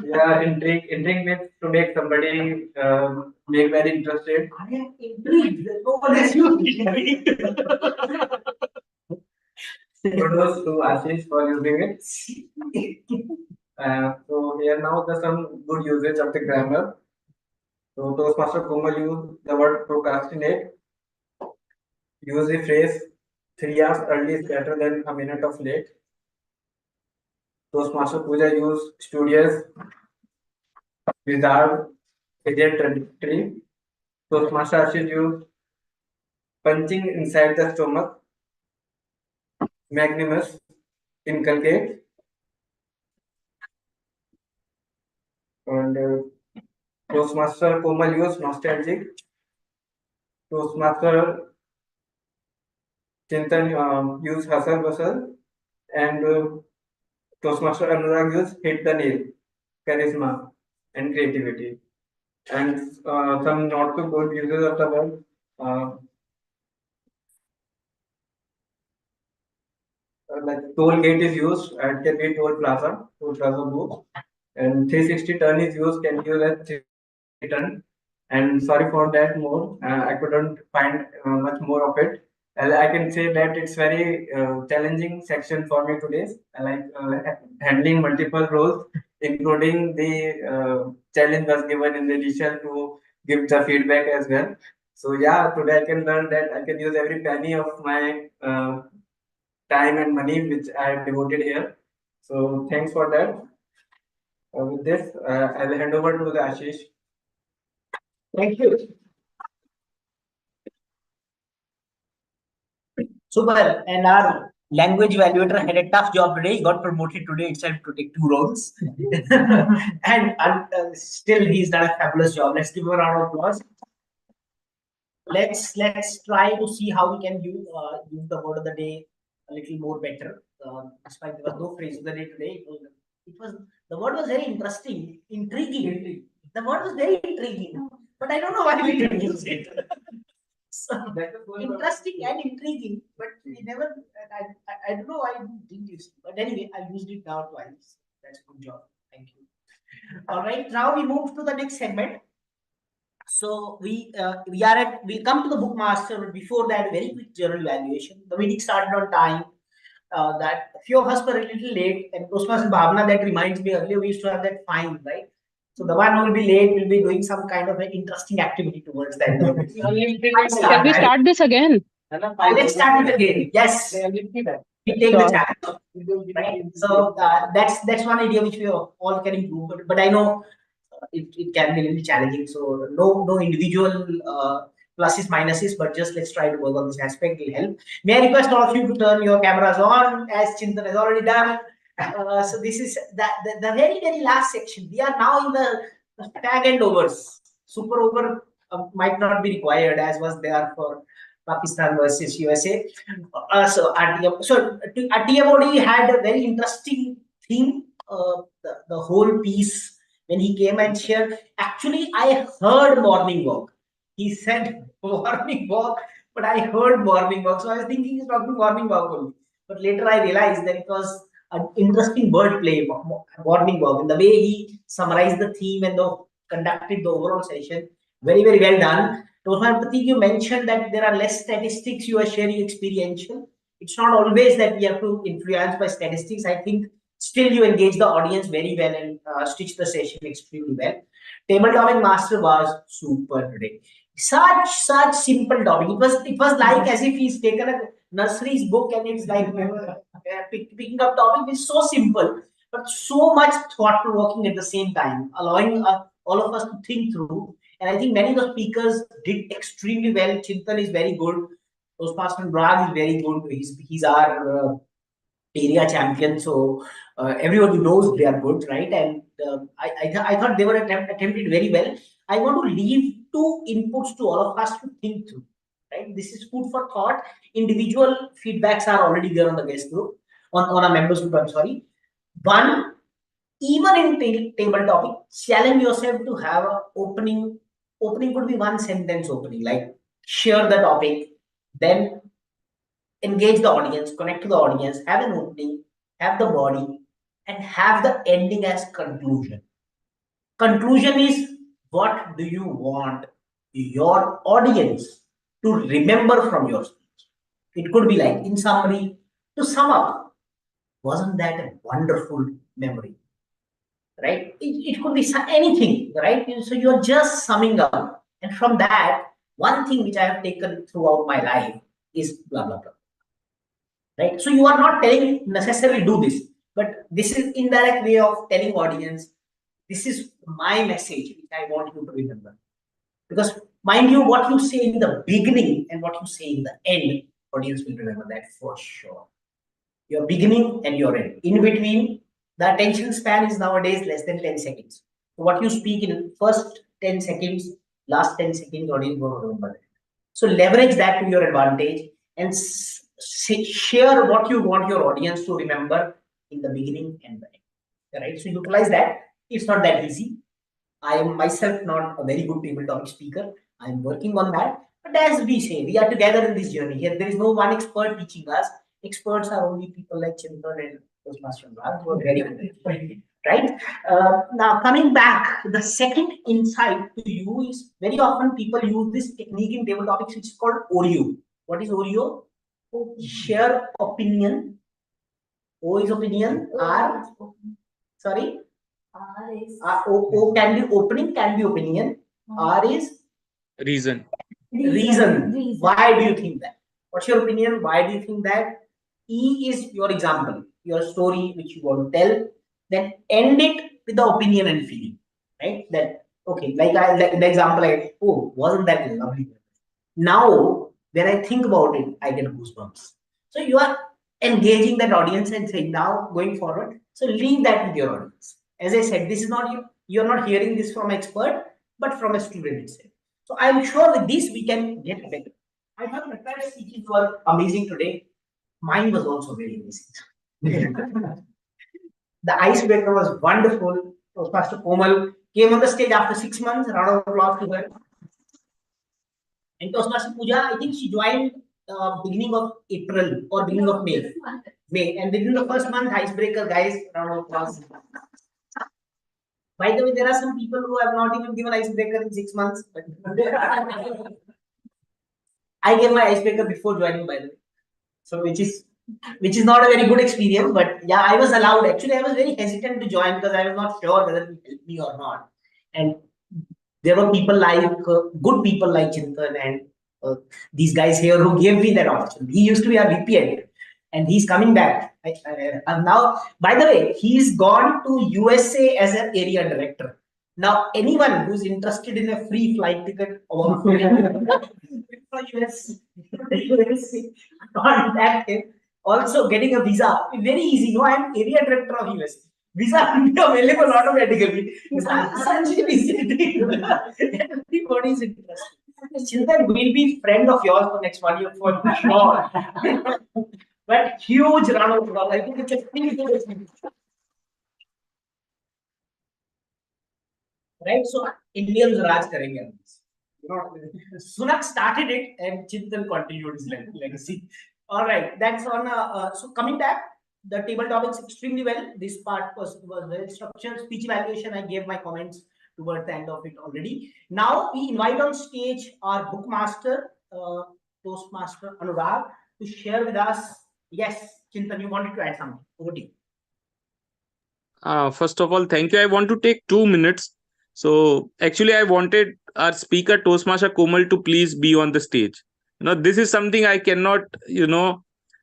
Yeah, intrigue means to make somebody make very interested. I am intrigued. No one has used it. Kudos to Ashish for using it. So here now there's some good usage of the grammar. So Toastmaster Komal use the word procrastinate. Use the phrase 3 hours early is better than a minute of late. Toastmaster Pooja use studious, wizard, idiot trajectory. Toastmaster Ashish use punching inside the stomach, magnanimous, inculcate. And Toastmaster Komal use nostalgic. Toastmaster Chintan use hustle bustle, and Toastmaster Anurag use hit the nail, charisma, and creativity. and some not so good uses of the word. Like toll gate is used, it can be toll plaza booth, and 360 turn is used, can use as 360 turn. And sorry for that more, I couldn't find much more of it. I can say that it's very challenging section for me today. I like handling multiple roles, including the challenge was given in the initial to give the feedback as well. So yeah, today I can learn that I can use every penny of my time and money which I have devoted here. So thanks for that. With this, I will hand over to the Ashish. Thank you. Super. And our language evaluator had a tough job today. He got promoted today itself to take 2 roles. and still, he's done a fabulous job. Let's give him a round of applause. Let's try to see how we can use the word of the day a little more better. Despite there was no phrase of the day today, it was the word was very interesting, intriguing. The word was very intriguing, but I don't know why we didn't use it. So, interesting and intriguing, but we never. I don't know why we didn't use it. But anyway, I used it now twice. That's a good job. Thank you. All right, now we move to the next segment. So we come to the bookmaster, but before that, very quick journal evaluation. The meeting started on time. That a few of us were a little late, and Toastmaster Bhavna, that reminds me, earlier we used to have that fine, right? So the one who will be late will be doing some kind of an interesting activity towards that. Can we start this again? Let's start it again. Yes, we take the challenge. Right? So that's one idea which we all can improve. But I know it can be a little challenging. So no individual pluses minuses, but just let's try to work on this aspect. It'll help. May I request all of you to turn your cameras on, as Chintan has already done. So this is the very last section. We are now in the tag and overs. Super over might not be required, as was there for Pakistan versus USA. So TMOD had a very interesting theme. The whole piece, when he came and shared, actually I heard morning walk. He said morning walk, but I heard morning walk. So I was thinking he's talking morning walk only. But later I realized that it was an interesting word play, morning walk. And the way he summarized the theme and conducted the overall session, very well done. Toshman, you mentioned that there are less statistics, you are sharing experiential. It's not always that we have to influence by statistics. I think still you engage the audience very well and stitch the session extremely well. Tabletop master was super today. Such simple topic. It was like as if he's taken a nursery's book and it's like picking up topic is so simple, but so much thought provoking at the same time, allowing all of us to think through. And I think many of the speakers did extremely well. Chintan is very good. Toastmaster Brag is very good. He's our area champion. So everybody knows they are good, right? And I thought they were attempted very well. I want to leave 2 inputs to all of us to think through. Right? This is food for thought. Individual feedbacks are already there on the guest group, on a members group. I'm sorry. One, even in table topic, challenge yourself to have a opening. Opening could be 1 sentence opening, like share the topic, then engage the audience, connect to the audience, have an opening, have the body, and have the ending as conclusion. Conclusion is, what do you want your audience to remember from your speech? It could be like, in summary, to sum up, wasn't that a wonderful memory? Right? It could be anything, right? So you're just summing up. And from that, one thing which I have taken throughout my life is blah, blah, blah. Right? So you are not telling necessarily do this, but this is indirect way of telling audience, this is my message which I want you to remember. Because mind you, what you say in the beginning and what you say in the end, audience will remember that for sure. Your beginning and your end. In between, the attention span is nowadays less than 10 seconds. So what you speak in first 10 seconds, last 10 seconds, audience will remember that. So leverage that to your advantage and share what you want your audience to remember in the beginning and the end. Right? So utilize that. It's not that easy. I am myself not a very good table topic speaker. I am working on that. But as we say, we are together in this journey. Here, there is no one expert teaching us. Experts are only people like Chintan and Toastmaster Raj, who are very good. Right? Now, coming back, the second insight to you is very often people use this technique in table topics, which is called OREO. What is OREO? Share opinion. O is opinion. R, sorry. O can be opening, can be opinion. R is Reason. reason. Why do you think that? What's your opinion? Why do you think that? E is your example, your story which you want to tell. Then end it with the opinion and feeling, right? That okay, like the example oh, wasn't that lovely? Now when I think about it, I get goosebumps. So you are engaging that audience and saying now going forward. So leave that with your audience. As I said, this is not you're not hearing this from expert, but from a student itself. So I'm sure with this we can get better. I thought Natara's speeches were amazing today. Mine was also very amazing. The icebreaker was wonderful. Pastor Komal came on the stage after 6 months. Round of applause to her. And Toastmaster Pooja, I think she joined beginning of April or beginning of May. May. And within the first month, icebreaker, guys, round of applause. By the way, there are some people who have not even given icebreaker in 6 months. But I gave my icebreaker before joining, by the way. So which is not a very good experience, but yeah, I was allowed. Actually, I was very hesitant to join because I was not sure whether it will help me or not. And there were people like good people like Chintan and these guys here who gave me that opportunity. He used to be a VP and he's coming back. And now, by the way, he's gone to USA as an area director. Now, anyone who's interested in a free flight ticket for US, contact him. Also, getting a visa, very easy. No, I'm area director of US. Visa will be available automatically. Such an easy thing. Everybody is interested. Chintan will be friend of yours for next 1 year for sure. But huge round of applause. I think it's a thing. Right? So Indians Raj karenge on this. Sunak started it and Chintan continued his legacy. All right, that's on. So coming back, the table topics extremely well. This part was well structured. Speech evaluation, I gave my comments towards the end of it already. Now we invite on stage our bookmaster, Toastmaster Anurag, to share with us. Yes, Chintan, you wanted to add something. Over to you. First of all, thank you. I want to take 2 minutes. So actually, I wanted our speaker Toastmaster Komal to please be on the stage. This is something I cannot,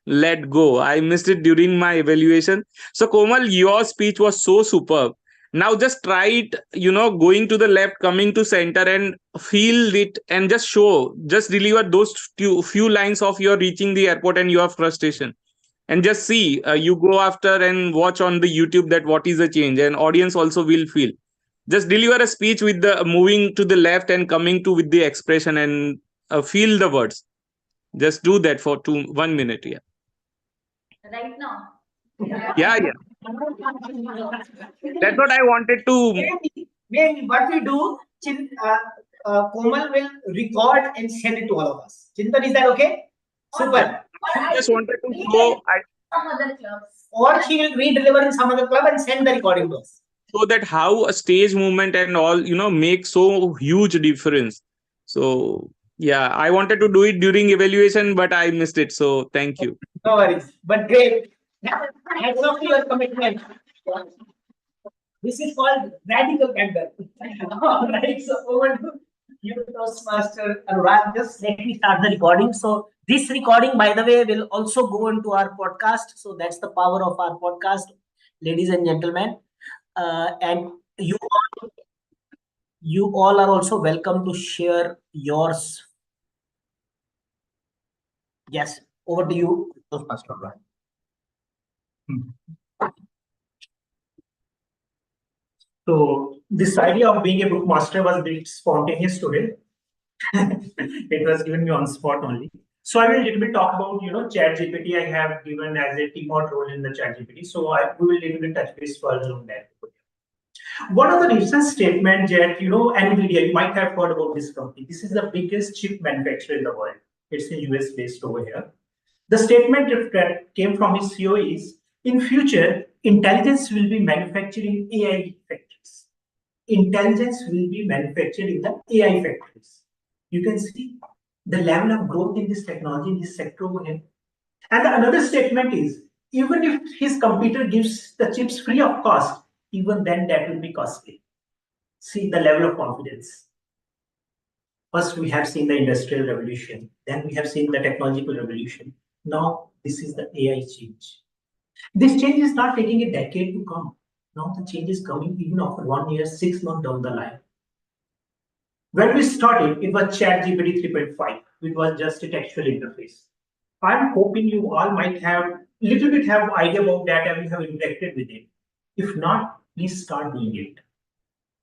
let go. I missed it during my evaluation. So Komal, your speech was so superb. Now just try it, going to the left, coming to center and feel it and just deliver those few lines of your reaching the airport and your frustration. And just see, you go after and watch on the YouTube that what is the change, and audience also will feel. Just deliver a speech with the moving to the left and coming to with the expression and feel the words. Just do that for 1 minute. Yeah. Right now. Yeah. That's what I wanted to. Maybe what we do, Komal will record and send it to all of us. Chintan, is that okay? Super. I just wanted to go. Some other clubs. Or she will re-deliver in some other club and send the recording to us. So that how a stage movement and all, make so huge difference. So yeah, I wanted to do it during evaluation, but I missed it. So thank you. No worries. But great. Hats off to your commitment. This is called radical candor. All right. So over to you, Toastmaster Anurag. Just let me start the recording. So this recording, by the way, will also go into our podcast. So that's the power of our podcast, ladies and gentlemen. And you all are also welcome to share yours. Yes, over to you, Toastmaster Anurag. So this idea of being a bookmaster was a bit spontaneous today. It was given me on spot only. So I will a little bit talk about ChatGPT. I have given as a teamwork role in the ChatGPT. So we will little bit touch base further on that. One of the recent statement that, NVIDIA, you might have heard about this company. This is the biggest chip manufacturer in the world. It's in US based over here. The statement that came from his CEO is, in future, intelligence will be manufactured in AI factories. Intelligence will be manufactured in the AI factories. You can see the level of growth in this technology, in this sector over here. And another statement is, even if his computer gives the chips free of cost, even then that will be costly. See the level of confidence. First, we have seen the industrial revolution. Then we have seen the technological revolution. Now, this is the AI change. This change is not taking a decade to come. Now, the change is coming even after 1 year, 6 months down the line. When we started, it was ChatGPT 3.5. It was just a textual interface. I'm hoping you all might have little bit have idea about that and you have interacted with it. If not, please start doing it.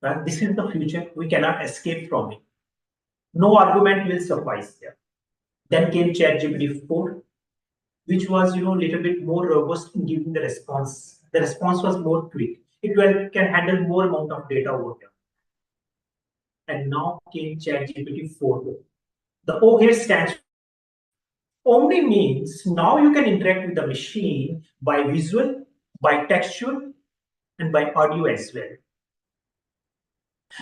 Right? This is the future. We cannot escape from it. No argument will suffice there. Then came ChatGPT 4, which was little bit more robust in giving the response. The response was more quick. It can handle more amount of data over here. And now came ChatGPT 4. The O here stands Omni means now you can interact with the machine by visual, by textual, and by audio as well.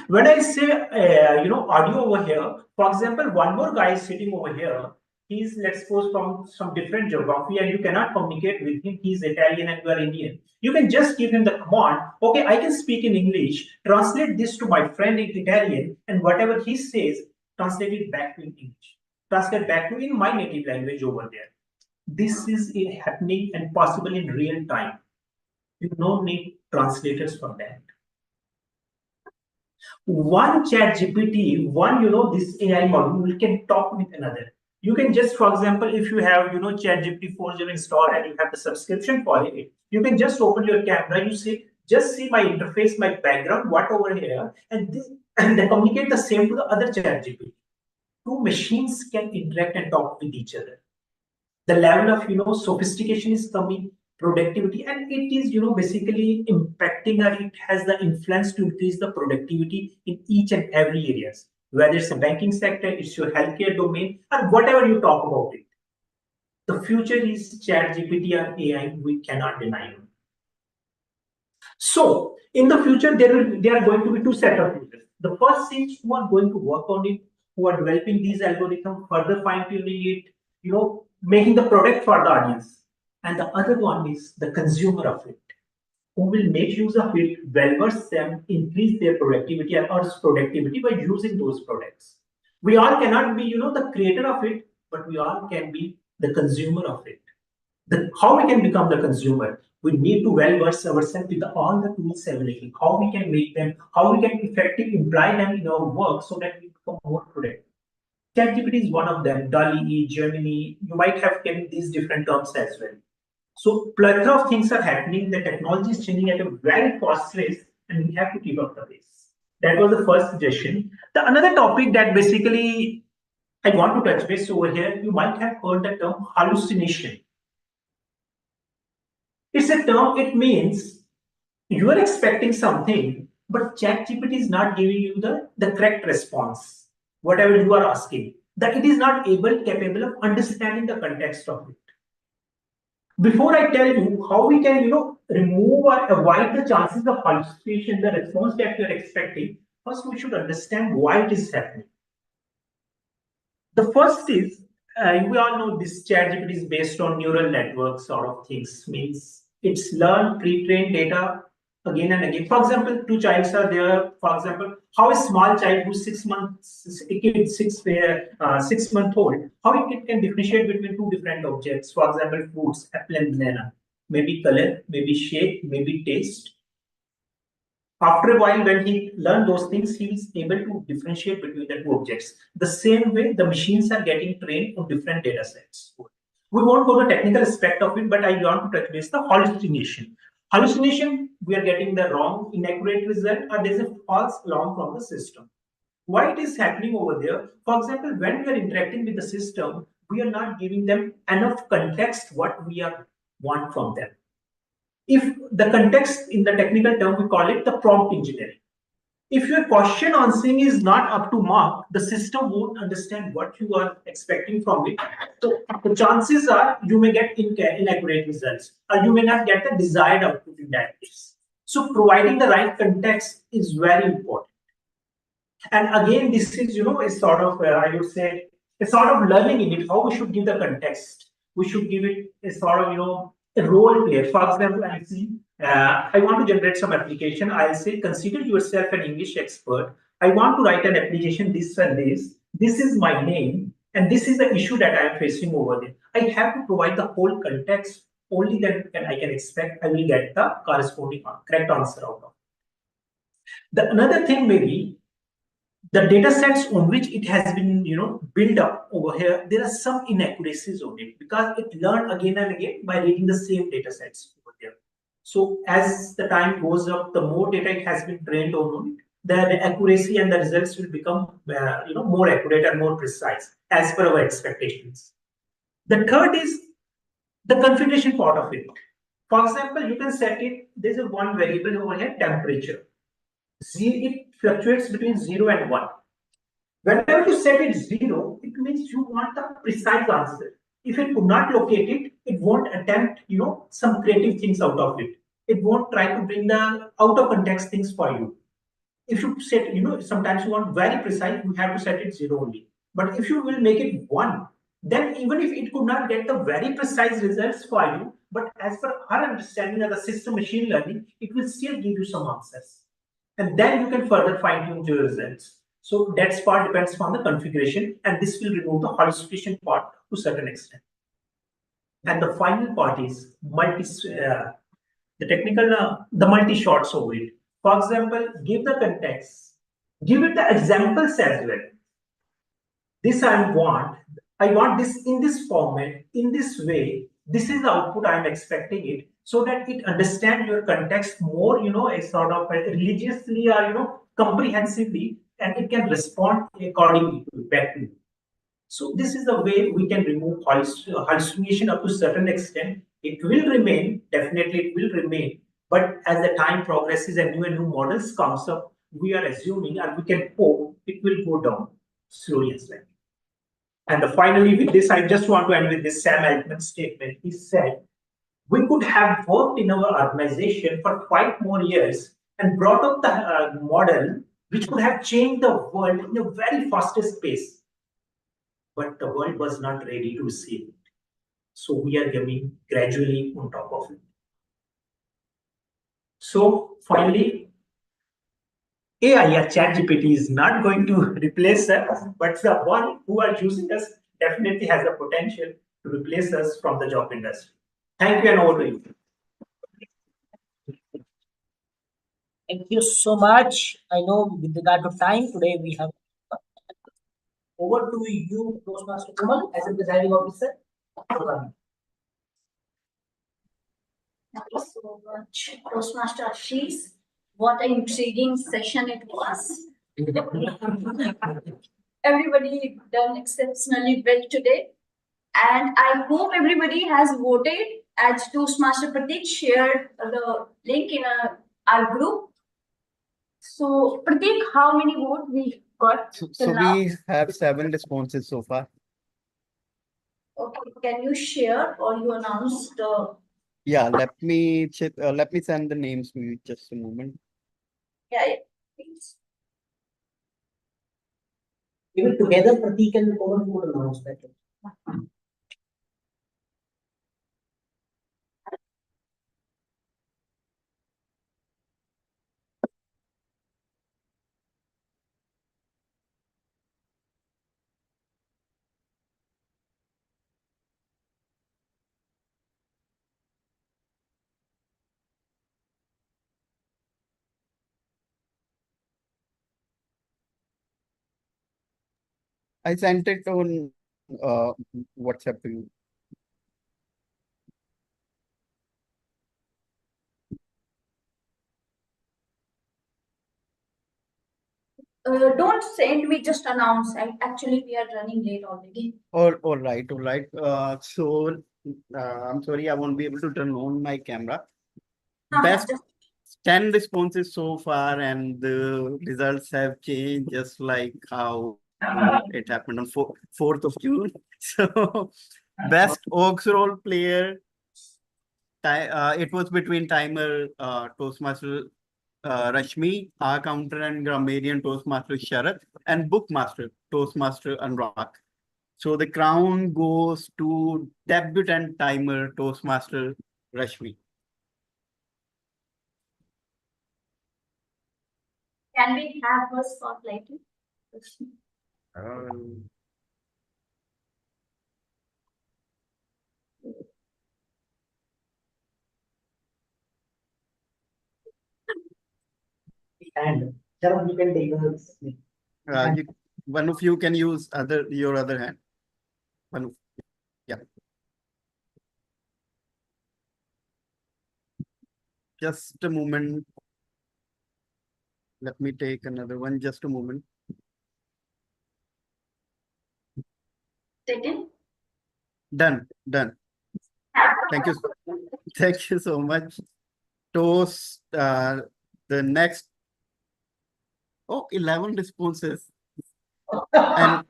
When I say audio over here, for example, one more guy is sitting over here. He's, let's suppose, from some different geography, and you cannot communicate with him. He's Italian and you are Indian. You can just give him the command, okay, I can speak in English, translate this to my friend in Italian, and whatever he says, translate it back to English. Translate back to in my native language over there. This is happening and possible in real time. You don't need translators for that. One ChatGPT, this AI model can talk with another. You can just, for example, if you have, ChatGPT 4.0 installed and you have the subscription for it, you can just open your camera, you say, just see my interface, my background, what over here, and they communicate the same to the other ChatGPT. Two machines can interact and talk with each other. The level of sophistication is coming, productivity, and it is basically impacting, or it has the influence to increase the productivity in each and every areas, whether it's a banking sector, it's your healthcare domain, or whatever you talk about it. The future is ChatGPT or AI. We cannot deny it. So in the future, there are going to be two set of users. The first is who are going to work on it, who are developing these algorithms, further fine-tuning it, making the product for the audience. And the other one is the consumer of it, who will make use of it, well-versed them, increase their productivity or productivity by using those products. We all cannot be, the creator of it, but we all can be the consumer of it. How we can become the consumer? We need to well-verse ourselves with all the tools available, how we can make them, how we can effectively imply them in our work so that we become more productive. ChatGPT is one of them, DALL-E, Gemini, you might have kept these different terms as well. So plethora of things are happening, the technology is changing at a very fast pace, and we have to keep up the pace. That was the first suggestion. The another topic that basically I want to touch base over here, you might have heard the term hallucination. It's a term, it means you are expecting something, but ChatGPT is not giving you the correct response, whatever you are asking, that it is not capable of understanding the context of it. Before I tell you how we can, remove or avoid the chances of hallucination, the response that we are expecting, first we should understand why it is happening. The first is, we all know this ChatGPT is based on neural networks sort of things, means it's learned pre-trained data again and again. For example, two childs are there. For example, how a small child who's 6 months, a kid 6 month old, how it can differentiate between two different objects. For example, fruits, apple and banana, maybe color, maybe shape, maybe taste. After a while, when he learned those things, he is able to differentiate between the two objects. The same way, the machines are getting trained on different data sets. We won't go to the technical aspect of it, but I want to touch base the hallucination. Hallucination, we are getting the wrong, inaccurate result, or there's a false alarm from the system. Why it is happening over there? For example, when we are interacting with the system, we are not giving them enough context what we want from them. If the context in the technical term, we call it the prompt engineering. If your question answering is not up to mark, the system won't understand what you are expecting from it. So the chances are you may get inaccurate results, or you may not get the desired output in that case. So providing the right context is very important. And again, this is, a sort of, I would say, a sort of learning in it, how we should give the context. We should give it a sort of, a role play. For example, I see, I want to generate some application. I'll say, consider yourself an English expert. I want to write an application, this and this. This is my name, and this is the issue that I am facing over there. I have to provide the whole context. Only then I can expect I will get the corresponding correct answer out of it. The another thing may be the data sets on which it has been built up over here, there are some inaccuracies on it because it learned again and again by reading the same data sets over there. So as the time goes up, the more data it has been trained on it, the accuracy and the results will become more accurate and more precise as per our expectations. The third is the configuration part of it. For example, you can set it, there's a one variable over here, temperature. It fluctuates between 0 and 1. Whenever you set it 0, it means you want the precise answer. If it could not locate it, it won't attempt, some creative things out of it. It won't try to bring the out of context things for you. If you set, sometimes you want very precise, you have to set it 0 only. But if you will make it 1, then even if it could not get the very precise results for you, but as per our understanding of the system machine learning, it will still give you some answers. And then you can further fine tune your results. So that part depends on the configuration, and this will remove the hallucination part to a certain extent. And the final part is the technical, the multi-shots over it. For example, give the context, give it the examples as well. This I want this in this format, in this way. This is the output I'm expecting it, so that it understands your context more, a sort of religiously or comprehensively, and it can respond accordingly back to you. So this is the way we can remove hallucination up to a certain extent. It will remain, definitely it will remain, but as the time progresses and new models comes up, we are assuming and we can hope it will go down slowly and slightly. And finally, with this, I just want to end with this Sam Altman's statement. He said, we could have worked in our organization for 5 more years and brought up the model which could have changed the world in a very fastest pace. But the world was not ready to receive it. So we are coming gradually on top of it. So finally, AI or ChatGPT is not going to replace us, but the one who are using us definitely has the potential to replace us from the job industry. Thank you, and over to you. Thank you so much. I know with regard to time, today we have over to you, Toastmaster Kumal, as a presiding officer. Thank you so much, Toastmaster Ashish. What an intriguing session it was. Everybody done exceptionally well today. And I hope everybody has voted, as Toastmaster Pratik shared the link in our group. So Pratik, how many votes we got So till now? we have 7 responses so far. Okay, can you share or you announce the? Yeah, let me send the names to you just a moment. Yeah, please. Even together, Pratik and Komal would announce that. I sent it on WhatsApp to you. Don't send me, just announce. Actually, we are running late already. All right. So I'm sorry, I won't be able to turn on my camera. Best 10 responses so far, and the results have changed just like how it happened on 4th of June. So, best Oaks role player, it was between timer Toastmaster Rashmi, R counter and grammarian Toastmaster Sharath, and bookmaster Toastmaster Anurag. So the crown goes to debutant timer Toastmaster Rashmi. Can we have her spotlighted? And Sharon, you can take the One of you can use your other hand. Yeah. Just a moment. Let me take another one. Just a moment. Taken? Done. Thank you. Thank you so much. Toast, the next, 11 responses. And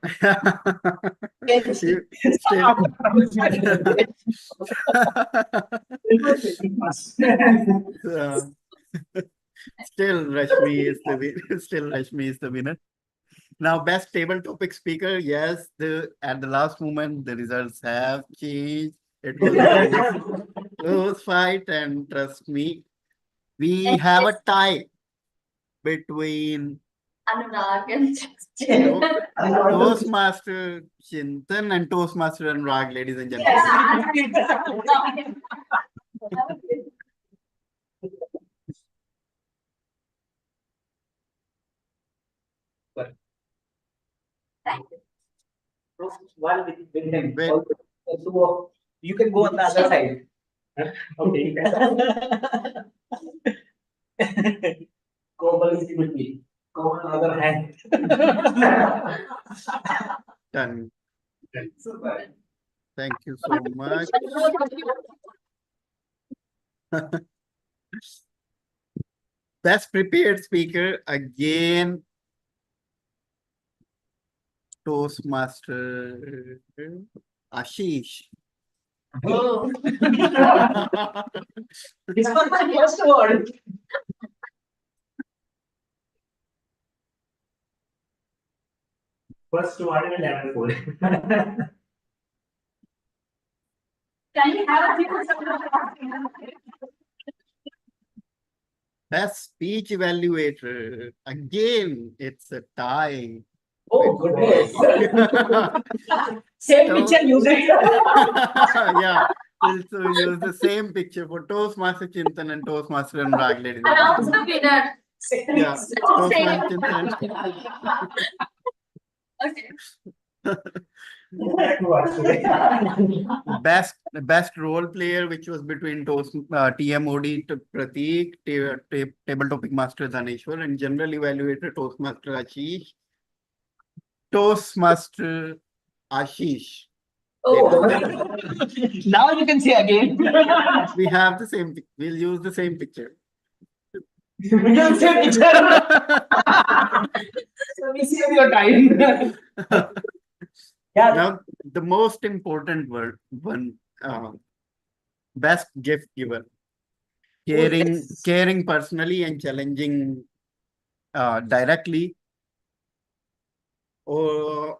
still, still Rashmi is the winner. Still Rashmi is the winner. Now, best table topic speaker. Yes, at the last moment the results have changed. It was a close fight, and trust me, we have a tie between Anurag and Toastmaster Chintan and Toastmaster Anurag, ladies and gentlemen. Thank you. One with him. So you can go on the other side. Okay. Komal is with me. Go on the other hand. Done. Thank you so much. Best prepared speaker again. Toastmaster Ashish. Oh. This was my first word. First word and level 4. Can you have a Best speech evaluator. Again, it's a tie. Oh, goodness. Same picture, use it. Yeah, we'll use the same picture for Toastmaster Chintan and Toastmaster Anurag, ladies and Announce the gentlemen. winner. Yeah, Toastmaster Chintan. Okay. Best role player, which was between TMOD to Pratik, table topic master Dhaneshwar, and general evaluator Toastmaster Ashish. Toastmaster Ashish. Oh. Now you can see again. We have the same. We'll use the same picture. Same picture. So we save your time. Yeah. Now, the most important one, best gift giver. Caring personally and challenging directly. Or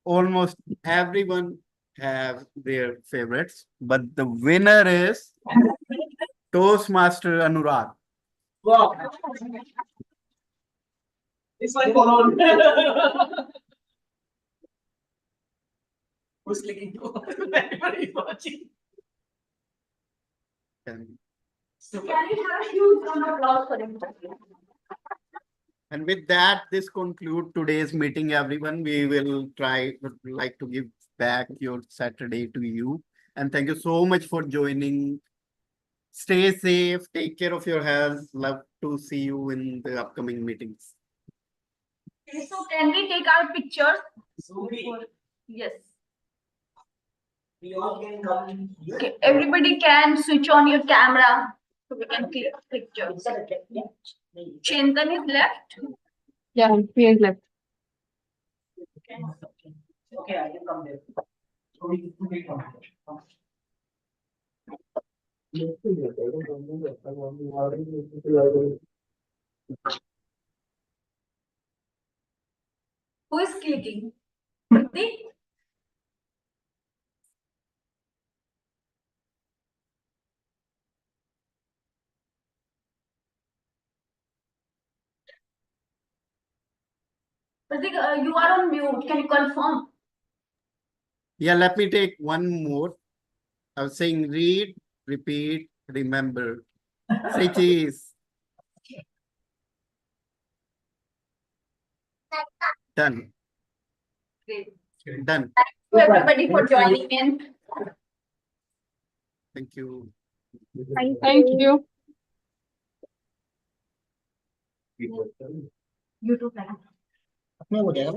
almost everyone have their favorites, but the winner is Toastmaster Anurag. Wow. This one followed. Who's clicking to? Everybody watching. So can you have a huge round of applause for him? And with that, this concludes today's meeting, everyone. We will like to give back your Saturday to you. And thank you so much for joining. Stay safe. Take care of your health. Love to see you in the upcoming meetings. Okay, so can we take our pictures? Yes. We all can come. Okay, everybody can switch on your camera. So we can click pictures. Chintan is left. Yeah, he is left. Okay, I can come there. Who is clicking? Pratik? Pratik, you are on mute. Can you confirm? Yeah, let me take one more. I was saying read, repeat, remember. Say cheese. Done. Great. Done. Thank you everybody for joining in. Thank you. Thank you. You too. अपने हो जाएगा